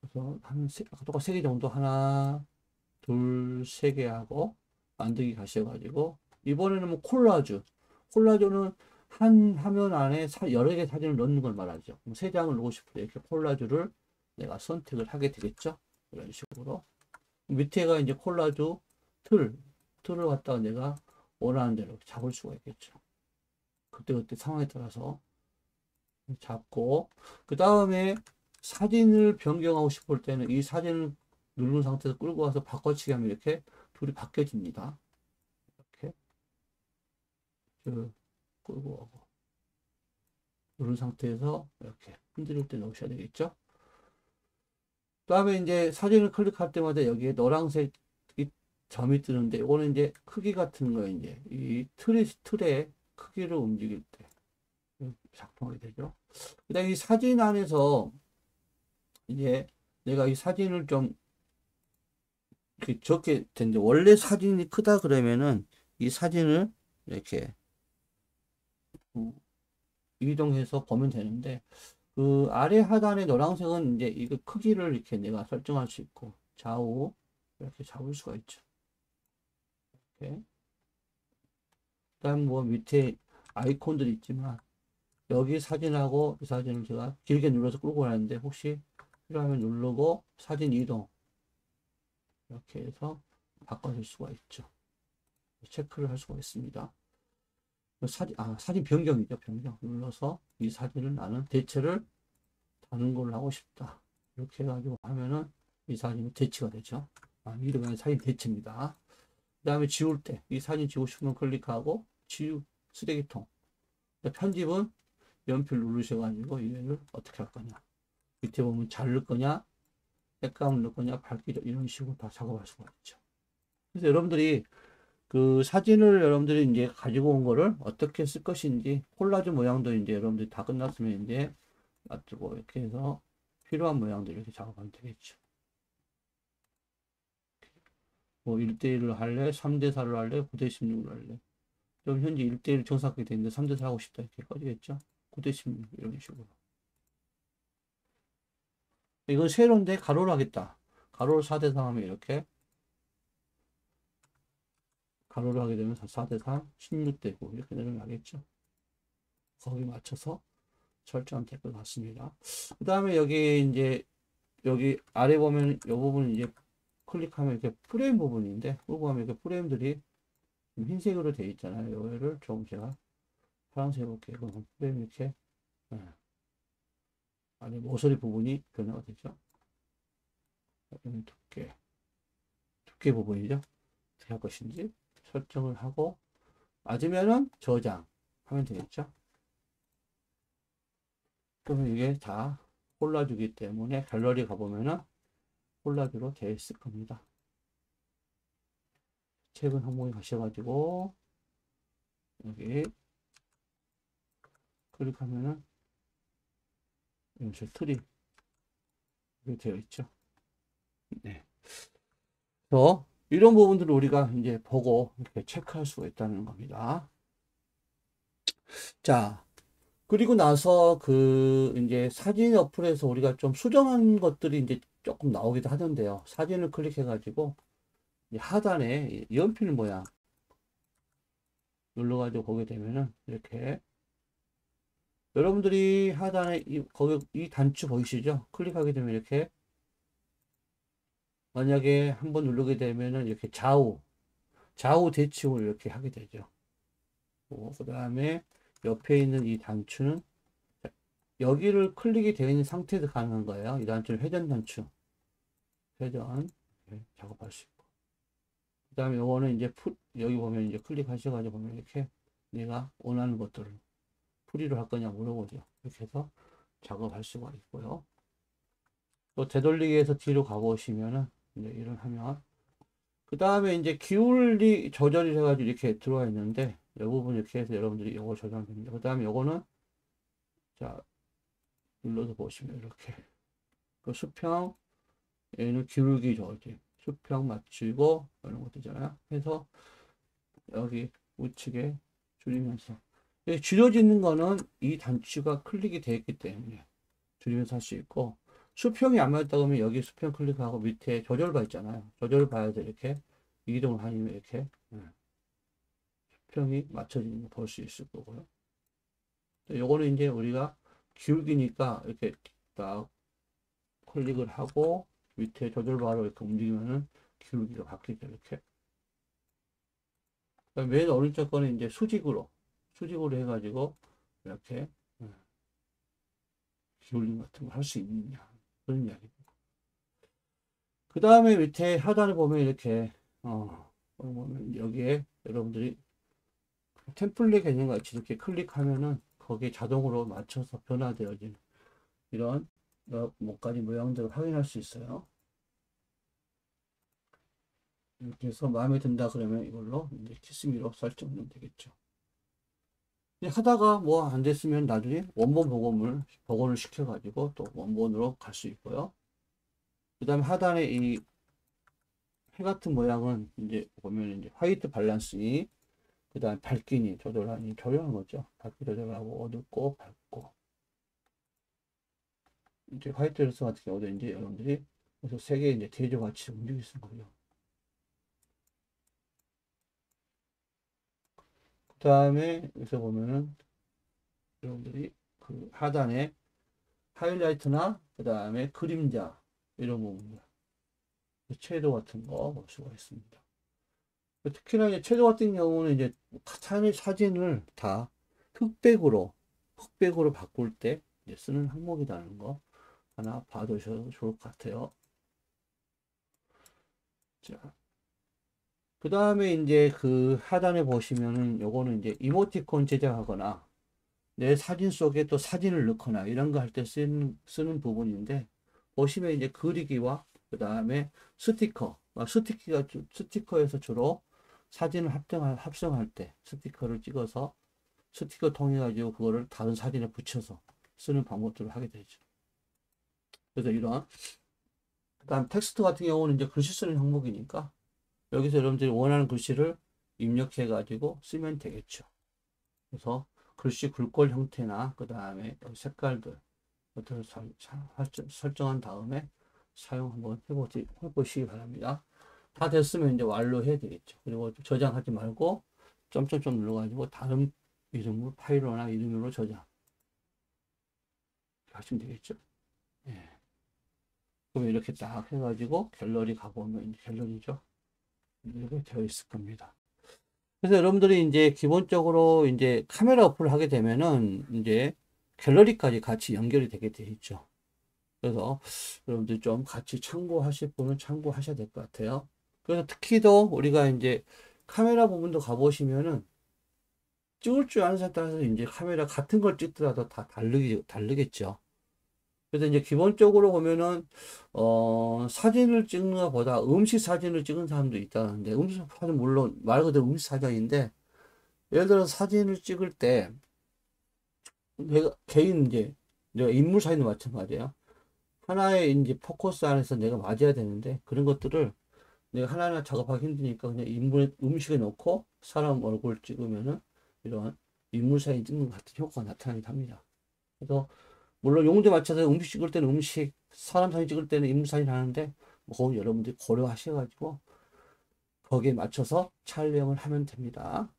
그래서 아까 세 개 정도 하나, 둘, 세 개 하고 만들기 가셔가지고 이번에는 뭐 콜라주는 한 화면 안에 여러 개 사진을 넣는 걸 말하죠. 세 장을 넣고 싶을 때 이렇게 콜라주를 내가 선택을 하게 되겠죠. 이런 식으로 밑에가 이제 콜라주 틀을 갖다가 내가 원하는 대로 잡을 수가 있겠죠. 그때 상황에 따라서 잡고 그 다음에 사진을 변경하고 싶을 때는 이 사진을 누른 상태에서 끌고 와서 바꿔치기 하면 이렇게 둘이 바뀌어집니다. 이렇게 끌고 가고 누른 상태에서 이렇게 흔들 때 넣으셔야 되겠죠. 그 다음에 이제 사진을 클릭할 때마다 여기에 노란색 점이 뜨는데 이거는 이제 크기 같은 거 이제 이 틀의 크기를 움직일 때 작동하게 되죠. 그다음에 이 사진 안에서 이제 내가 이 사진을 좀 적게 된데 원래 사진이 크다 그러면은 이 사진을 이렇게 이동해서 보면 되는데 그 아래 하단의 노란색은 이제 이거 크기를 이렇게 내가 설정할 수 있고 좌우 이렇게 잡을 수가 있죠. 이렇게. 그다음 뭐 밑에 아이콘들이 있지만 여기 사진하고 이 사진을 제가 길게 눌러서 끌고 가는데 혹시 필요하면 누르고 사진 이동 이렇게 해서 바꿔줄 수가 있죠. 체크를 할 수가 있습니다. 사진 변경이죠. 변경 눌러서 이 사진을 나는 대체를 다른 걸로 하고 싶다. 이렇게 해가지고 하면은 이 사진이 대체가 되죠. 이름은 사진 대체입니다. 그 다음에 지울 때 이 사진 지우고 싶으면 클릭하고 쓰레기통. 편집은 연필 누르셔가지고 이거를 어떻게 할 거냐. 밑에 보면 자를 거냐, 색감을 넣을 거냐, 밝기 이런 식으로 다 작업할 수가 있죠. 그래서 여러분들이 그 사진을 여러분들이 이제 가지고 온 거를 어떻게 쓸 것인지 콜라주 모양도 이제 여러분들이 다 끝났으면 이제 놔두고 이렇게 해서 필요한 모양들 이렇게 작업하면 되겠죠. 뭐 1대1을 할래, 3대4를 할래, 9대16을 할래. 그럼 현재 1대1 정사하게 되는데 3대4 하고 싶다 이렇게 꺼지겠죠. 9대16 이런 식으로. 이건 세로인데 가로로 하겠다. 가로를 4대3 하면 이렇게 가로로 하게 되면 4대3, 16대9 이렇게 내려가겠죠. 거기 맞춰서 설정은 될 것 같습니다. 그 다음에 여기 이제 여기 아래 보면 이 부분 이제 클릭하면 이렇게 프레임 부분인데 끄고 하면 이렇게 프레임들이 흰색으로 되어 있잖아요. 이거를 좀 제가 파란색 해볼게요. 그럼 프레임 이렇게 아니 모서리 부분이 변화가 되죠. 두께 부분이죠. 어떻게 할 것인지 설정을 하고 맞으면은 저장하면 되겠죠. 그러면 이게 다 콜라주기 때문에 갤러리 가보면은 콜라주로 되어 있을 겁니다. 최근 항목에 가셔가지고 여기 클릭하면은 연출 트리 이렇게 되어 있죠. 네. 그래서 이런 부분들을 우리가 이제 보고 이렇게 체크할 수가 있다는 겁니다. 자, 그리고 나서 그 이제 사진 어플에서 우리가 좀 수정한 것들이 이제 조금 나오기도 하던데요. 사진을 클릭해가지고 하단에 연필 모양 눌러가지고 보게 되면은 이렇게 여러분들이 하단에 거기 이 단추 보이시죠? 클릭하게 되면 이렇게 만약에 한번 누르게 되면은 이렇게 좌우 대칭을 이렇게 하게 되죠. 그 다음에 옆에 있는 이 단추는 여기를 클릭이 되어 있는 상태에서 가능한 거예요. 이 단추는 회전 단추. 회전 작업할 수 있고. 그 다음에 요거는 이제 여기 보면 이제 클릭하셔가지고 보면 이렇게 내가 원하는 것들을 프리로 할 거냐 물어보죠. 이렇게 해서 작업할 수가 있고요. 또 되돌리기에서 뒤로 가보시면은 이제 이런 하면 그 다음에 이제 기울기 조절이 해가지고 이렇게 들어와 있는데 이 부분 이렇게 해서 여러분들이 이걸 조절하면 됩니다. 그 다음에 요거는 자 눌러서 보시면 이렇게 그 수평 얘는 기울기 조절 수평 맞추고 이런 것도 있잖아요. 해서 여기 우측에 줄이면서 줄여지는 거는 이 단추가 클릭이 되어 있기 때문에 줄이면서 할 수 있고 수평이 안 맞다 그러면 여기 수평 클릭하고 밑에 조절바 있잖아요. 조절 바에서 이렇게 이동을 하면 이렇게 수평이 맞춰지는 거 볼 수 있을 거고요. 요거는 이제 우리가 기울기니까 이렇게 딱 클릭을 하고 밑에 조절바로 이렇게 움직이면은 기울기가 바뀌죠. 이렇게. 맨 오른쪽 거는 이제 수직으로 해가지고 이렇게 기울림 같은 걸 할 수 있느냐 그런 이야기입니다. 그 다음에 밑에 하단에 보면 이렇게 보면 여기에 여러분들이 템플릿 개념 같이 이렇게 클릭하면은 거기에 자동으로 맞춰서 변화되어진 이런 몇 가지 모양들을 확인할 수 있어요. 이렇게 해서 마음에 든다 그러면 이걸로 이제 키스미로 설정하면 되겠죠. 하다가 뭐 안 됐으면 나중에 원본 복원을 시켜가지고 또 원본으로 갈 수 있고요. 그 다음에 하단에 이 해 같은 모양은 이제 보면 이제 화이트 밸런스니 그 다음에 밝기니 조절하는 거죠. 밝기 조절하고 어둡고 밝고 이제 화이트 밸런스 같은 경우도 이제 여러분들이 그래서 세 개 이제 대조 같이 움직일 수 있는 거죠. 그 다음에 여기서 보면은 여러분들이 그 하단에 하이라이트나 그 다음에 그림자 이런 부분들 채도 같은 거 볼 수가 있습니다. 특히나 이제 채도 같은 경우는 이제 사진을 다 흑백으로 바꿀 때 이제 쓰는 항목이라는 거 하나 봐두셔도 좋을 것 같아요. 자, 그 다음에 이제 그 하단에 보시면은 요거는 이제 이모티콘 제작하거나 내 사진 속에 또 사진을 넣거나 이런 거 할 때 쓰는 부분인데, 보시면 이제 그리기와 그 다음에 스티커, 스티커에서 주로 사진을 합성할 때 스티커를 찍어서 스티커 통해 가지고 그거를 다른 사진에 붙여서 쓰는 방법들을 하게 되죠. 그래서 이런, 그다음 텍스트 같은 경우는 이제 글씨 쓰는 항목이니까 여기서 여러분들이 원하는 글씨를 입력해 가지고 쓰면 되겠죠. 그래서 글씨 글꼴 형태나 그 다음에 색깔들 것들을 설정한 다음에 사용 한번 해보시기 바랍니다. 다 됐으면 이제 완료해야 되겠죠. 그리고 저장하지 말고 점점점 눌러가지고 다른 이름으로 파일로나 이름으로 저장 하시면 되겠죠. 예. 그러면 이렇게 딱 해가지고 갤러리 가보면 이제 갤러리죠. 이렇게 되어 있을 겁니다. 그래서 여러분들이 이제 기본적으로 이제 카메라 어플을 하게 되면은 이제 갤러리까지 같이 연결이 되게 돼 있죠. 그래서 여러분들 좀 같이 참고하실 분은 참고하셔야 될 것 같아요. 그래서 특히 더 우리가 이제 카메라 부분도 가보시면은 찍을 줄 아는 사람에 따라서 이제 카메라 같은 걸 찍더라도 다 다르겠죠. 그래서 이제 기본적으로 보면은 사진을 찍는 것보다 음식 사진을 찍은 사람도 있다는데, 음식 사진 물론 말 그대로 음식 사진인데, 예를 들어 사진을 찍을 때 내가 개인 이제 내가 인물 사진도 마찬가지예요. 하나의 이제 포커스 안에서 내가 맞아야 되는데, 그런 것들을 내가 하나하나 작업하기 힘드니까 그냥 음식에 넣고 사람 얼굴 찍으면은 이런 인물 사진 찍는 것 같은 효과가 나타나기도 합니다. 그래서 물론 용도에 맞춰서 음식 찍을 때는 음식, 사람 사진 찍을 때는 인물 사진 하는데, 뭐 그건 여러분들이 고려하셔가지고 거기에 맞춰서 촬영을 하면 됩니다.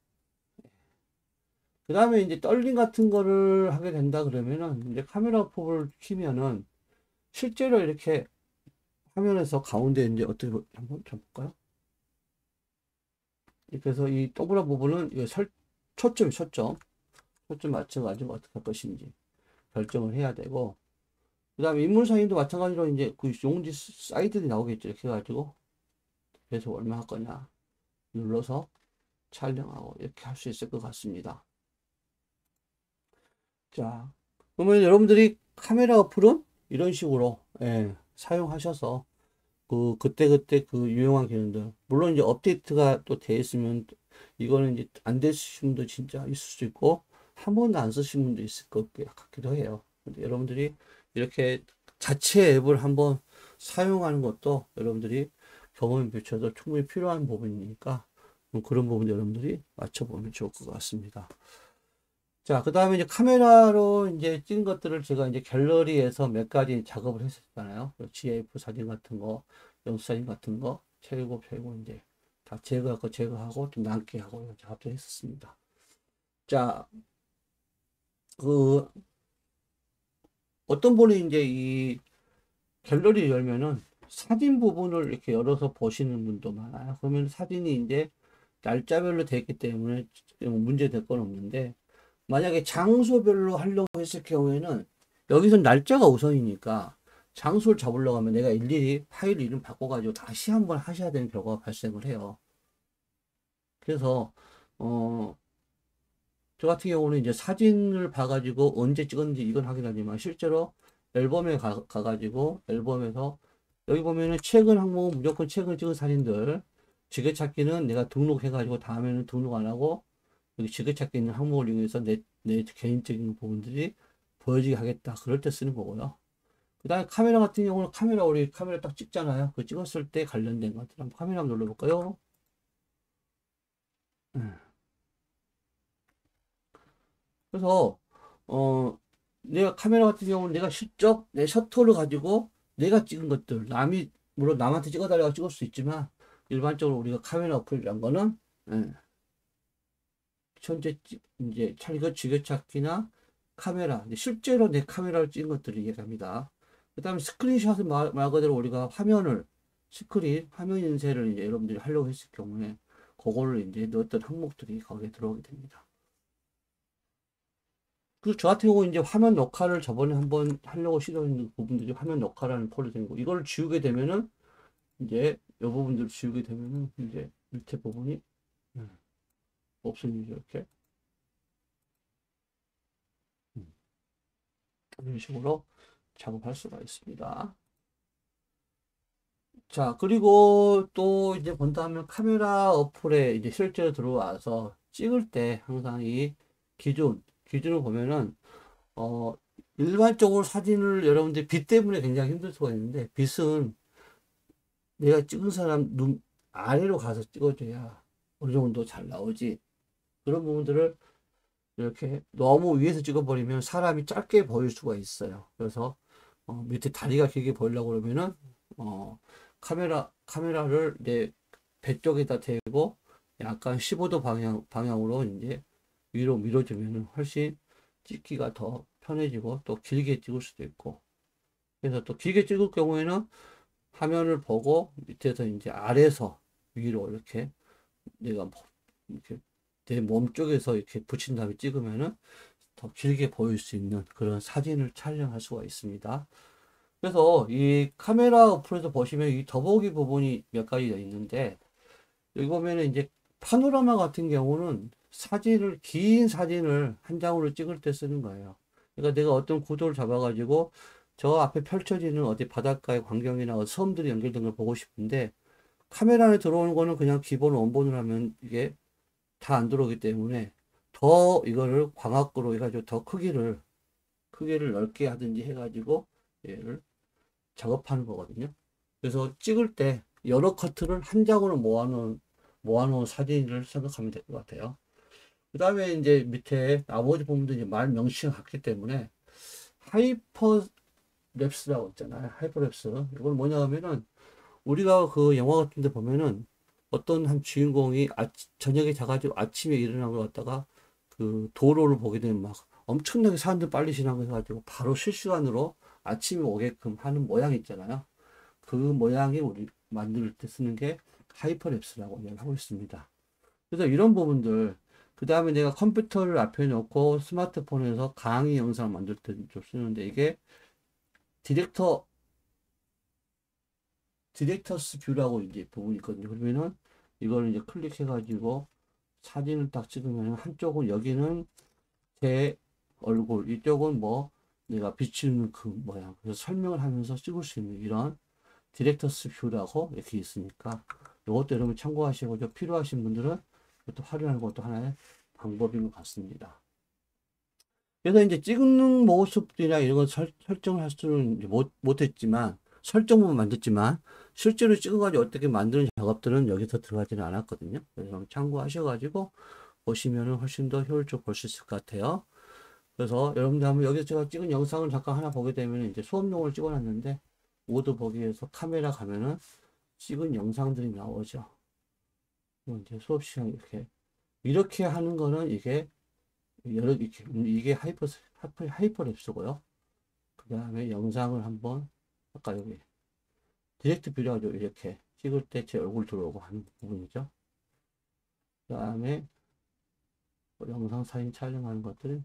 그 다음에 이제 떨림 같은 거를 하게 된다 그러면은 이제 카메라 폼을 키면은 실제로 이렇게 화면에서 가운데 이제 어떻게 한번 볼까요? 그래서 이 동그란 부분은 이 초점 맞춰가지고 어떻게 할 것인지 결정을 해야 되고, 그 다음에 인물 사진도 마찬가지로 이제 그 용지 사이드들이 나오겠죠. 이렇게 해가지고 그래서 얼마 할 거냐 눌러서 촬영하고 이렇게 할 수 있을 것 같습니다. 자, 그러면 여러분들이 카메라 어플은 이런 식으로 사용하셔서 그때그때 그 유용한 기능들, 물론 이제 업데이트가 또 돼 있으면 이거는 이제 안 되시는 분도 진짜 있을 수 있고 한 번도 안 쓰신 분도 있을 것 같기도 해요. 근데 여러분들이 이렇게 자체 앱을 한번 사용하는 것도 여러분들이 경험에 비춰서 충분히 필요한 부분이니까 그런 부분 여러분들이 맞춰보면 좋을 것 같습니다. 자, 그 다음에 이제 카메라로 이제 찍은 것들을 제가 이제 갤러리에서 몇 가지 작업을 했었잖아요. GIF 사진 같은 거, 영수사진 같은 거, 펴고 이제 다 제거하고 좀 남게 하고 이런 작업을 했었습니다. 자, 그, 어떤 분이 이제 이 갤러리 열면은 사진 부분을 이렇게 열어서 보시는 분도 많아요. 그러면 사진이 이제 날짜별로 되어 있기 때문에 문제 될 건 없는데, 만약에 장소별로 하려고 했을 경우에는 여기서 날짜가 우선이니까 장소를 잡으려고 하면 내가 일일이 파일 이름 바꿔가지고 다시 한번 하셔야 되는 경우가 발생을 해요. 그래서 저 같은 경우는 이제 사진을 봐가지고 언제 찍었는지 이건 확인하지만 실제로 앨범에 가가지고 앨범에서 여기 보면은 최근 항목은 무조건 최근 찍은 사진들, 지게찾기는 내가 등록해가지고 다음에는 등록 안 하고 여기 지게찾기 있는 항목을 이용해서 내 개인적인 부분들이 보여지게 하겠다. 그럴 때 쓰는 거고요. 그 다음에 카메라 같은 경우는 우리 카메라 딱 찍잖아요. 그 찍었을 때 관련된 것들 한번 카메라 한번 눌러볼까요? 그래서 내가 카메라 같은 경우는 내가 실적 내 셔터를 가지고 내가 찍은 것들, 남이 물론 남한테 찍어달라고 찍을 수 있지만 일반적으로 우리가 카메라 어플이란 거는 현재 이제 이거 지게찾기나 카메라, 실제로 내 카메라를 찍은 것들을 얘기합니다. 그 다음에 스크린샷은 말 그대로 우리가 화면을 스크린 화면 인쇄를 이제 여러분들이 하려고 했을 경우에 그거를 이제 넣었던 항목들이 거기에 들어오게 됩니다. 그 저 같은 경우는 이제 화면 녹화를 저번에 한번 하려고 시도했는 부분들이 화면 녹화라는 폴더이고 이걸 지우게 되면은 이제 이 부분들을 지우게 되면은 이제 밑에 부분이 없어지죠. 이렇게 음, 이런 식으로 작업할 수가 있습니다. 자, 그리고 또 이제 본다면 카메라 어플에 이제 실제로 들어와서 찍을 때 항상 이 기준을 보면은, 어, 일반적으로 사진을 여러분들 빛 때문에 굉장히 힘들 수가 있는데, 빛은 내가 찍은 사람 눈 아래로 가서 찍어줘야 어느 정도 잘 나오지. 그런 부분들을 이렇게 너무 위에서 찍어버리면 사람이 짧게 보일 수가 있어요. 그래서 밑에 다리가 길게 보이려고 그러면은 어, 카메라를 내 배 쪽에다 대고 약간 15도 방향으로 이제 위로 밀어주면은 훨씬 찍기가 더 편해지고 또 길게 찍을 수도 있고. 그래서 또 길게 찍을 경우에는 화면을 보고 밑에서 이제 아래에서 위로 이렇게 내가 이렇게 내 몸 쪽에서 이렇게 붙인 다음에 찍으면은 더 길게 보일 수 있는 그런 사진을 촬영할 수가 있습니다. 그래서 이 카메라 어플에서 보시면 이 더보기 부분이 몇 가지가 있는데 여기 보면은 이제 파노라마 같은 경우는 긴 사진을 한 장으로 찍을 때 쓰는 거예요. 그러니까 내가 어떤 구도를 잡아가지고 저 앞에 펼쳐지는 어디 바닷가의 광경이나 섬들이 연결된 걸 보고 싶은데 카메라 안에 들어오는 거는 그냥 기본 원본을 하면 이게 다 안 들어오기 때문에 더 이거를 광학으로 해가지고 더 크기를 넓게 하든지 해가지고 얘를 작업하는 거거든요. 그래서 찍을 때 여러 커트를 한 장으로 모아놓은 사진을 생각하면 될 것 같아요. 그 다음에 이제 밑에 나머지 부분도 이제 말 명칭이 같기 때문에 하이퍼랩스라고 있잖아요. 하이퍼랩스. 이건 뭐냐 하면은 우리가 그 영화 같은 데 보면은 어떤 한 주인공이 저녁에 자가지고 아침에 일어난 걸 갖다가 그 도로를 보게 되면 막 엄청나게 사람들 빨리 지나가가지고 바로 실시간으로 아침에 오게끔 하는 모양이 있잖아요. 그 모양이 우리 만들 때 쓰는 게 하이퍼랩스라고 이야기하고 있습니다. 그래서 이런 부분들, 그 다음에 내가 컴퓨터를 앞에 놓고 스마트폰에서 강의 영상 만들 때 좀 쓰는데 이게 디렉터, 디렉터스 뷰라고 이제 부분이 있거든요. 그러면은 이걸 이제 클릭해가지고 사진을 딱 찍으면 한쪽은 여기는 제 얼굴, 이쪽은 뭐 내가 비추는 그 모양. 그래서 설명을 하면서 찍을 수 있는 이런 디렉터스 뷰라고 이렇게 있으니까 이것도 여러분 참고하시고 좀 필요하신 분들은 이것도 활용하는 것도 하나의 방법인 것 같습니다. 그래서 이제 찍는 모습이나 이런 걸 설정을 할 수는 이제 못했지만 설정부만 만들지만 실제로 찍어가지고 어떻게 만드는 작업들은 여기서 들어가지는 않았거든요. 그래서 참고하셔가지고 보시면은 훨씬 더 효율적으로 볼 수 있을 것 같아요. 그래서 여러분들 한번 여기서 제가 찍은 영상을 잠깐 하나 보게 되면 이제 수업용을 찍어놨는데 모두 보기에서 카메라 가면은 찍은 영상들이 나오죠. 이제 수업 시간 이렇게 하는 거는 이게 이게 하이퍼랩스고요. 그 다음에 영상을 한번 아까 여기 디렉트 뷰라고 이렇게 찍을 때 제 얼굴 들어오고 하는 부분이죠. 그 다음에 영상 사진 촬영하는 것들은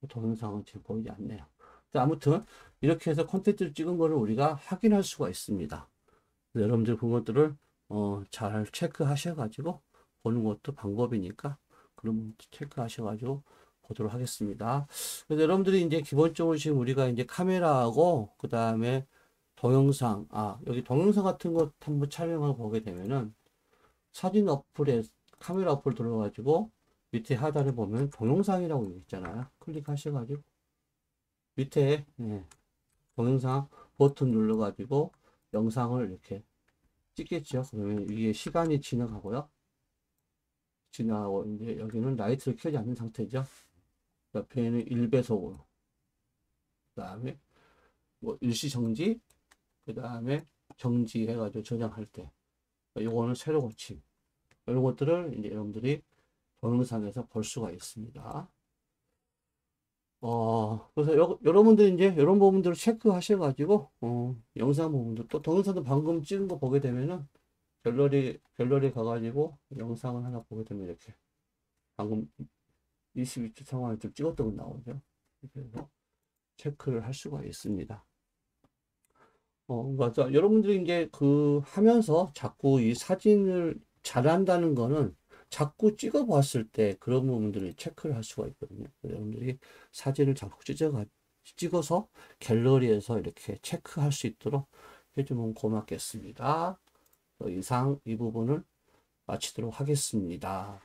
동영상은 지금 보이지 않네요. 아무튼 이렇게 해서 콘텐츠를 찍은 거를 우리가 확인할 수가 있습니다. 여러분들 그것들을 잘 체크하셔가지고 보는 것도 방법이니까 그럼 체크하셔가지고 보도록 하겠습니다. 그래서 여러분들이 이제 기본적으로 지금 우리가 이제 카메라하고 그 다음에 동영상, 여기 동영상 같은 것 한번 촬영하고 보게 되면은 사진 어플에 카메라 어플 들어가지고 밑에 하단에 보면 동영상이라고 있잖아요. 클릭하셔가지고 밑에 동영상 버튼 눌러가지고 영상을 이렇게 찍겠죠. 그러면 위에 시간이 지나가고요. 지나가고 이제 여기는 라이트를 켜지 않는 상태죠. 옆에는 1배속으로. 그 다음에 뭐 일시 정지, 그 다음에 정지 해가지고 저장할 때. 요거는 새로 고침. 이런 것들을 이제 여러분들이 동영상에서 볼 수가 있습니다. 그래서 여러분들 이제 이런 부분들을 체크하셔가지고, 영상 부분들, 또 동영상도 방금 찍은 거 보게 되면은, 갤러리 가가지고, 영상을 하나 보게 되면 이렇게, 방금 22초 상황을 좀 찍었던 거 나오죠. 그래서 체크를 할 수가 있습니다. 맞아. 여러분들이 이제 하면서 자꾸 이 사진을 잘한다는 거는 자꾸 찍어 봤을 때 그런 부분들을 체크를 할 수가 있거든요. 여러분들이 사진을 자꾸 찍어서 갤러리에서 이렇게 체크할 수 있도록 해주면 고맙겠습니다. 이상 이 부분을 마치도록 하겠습니다.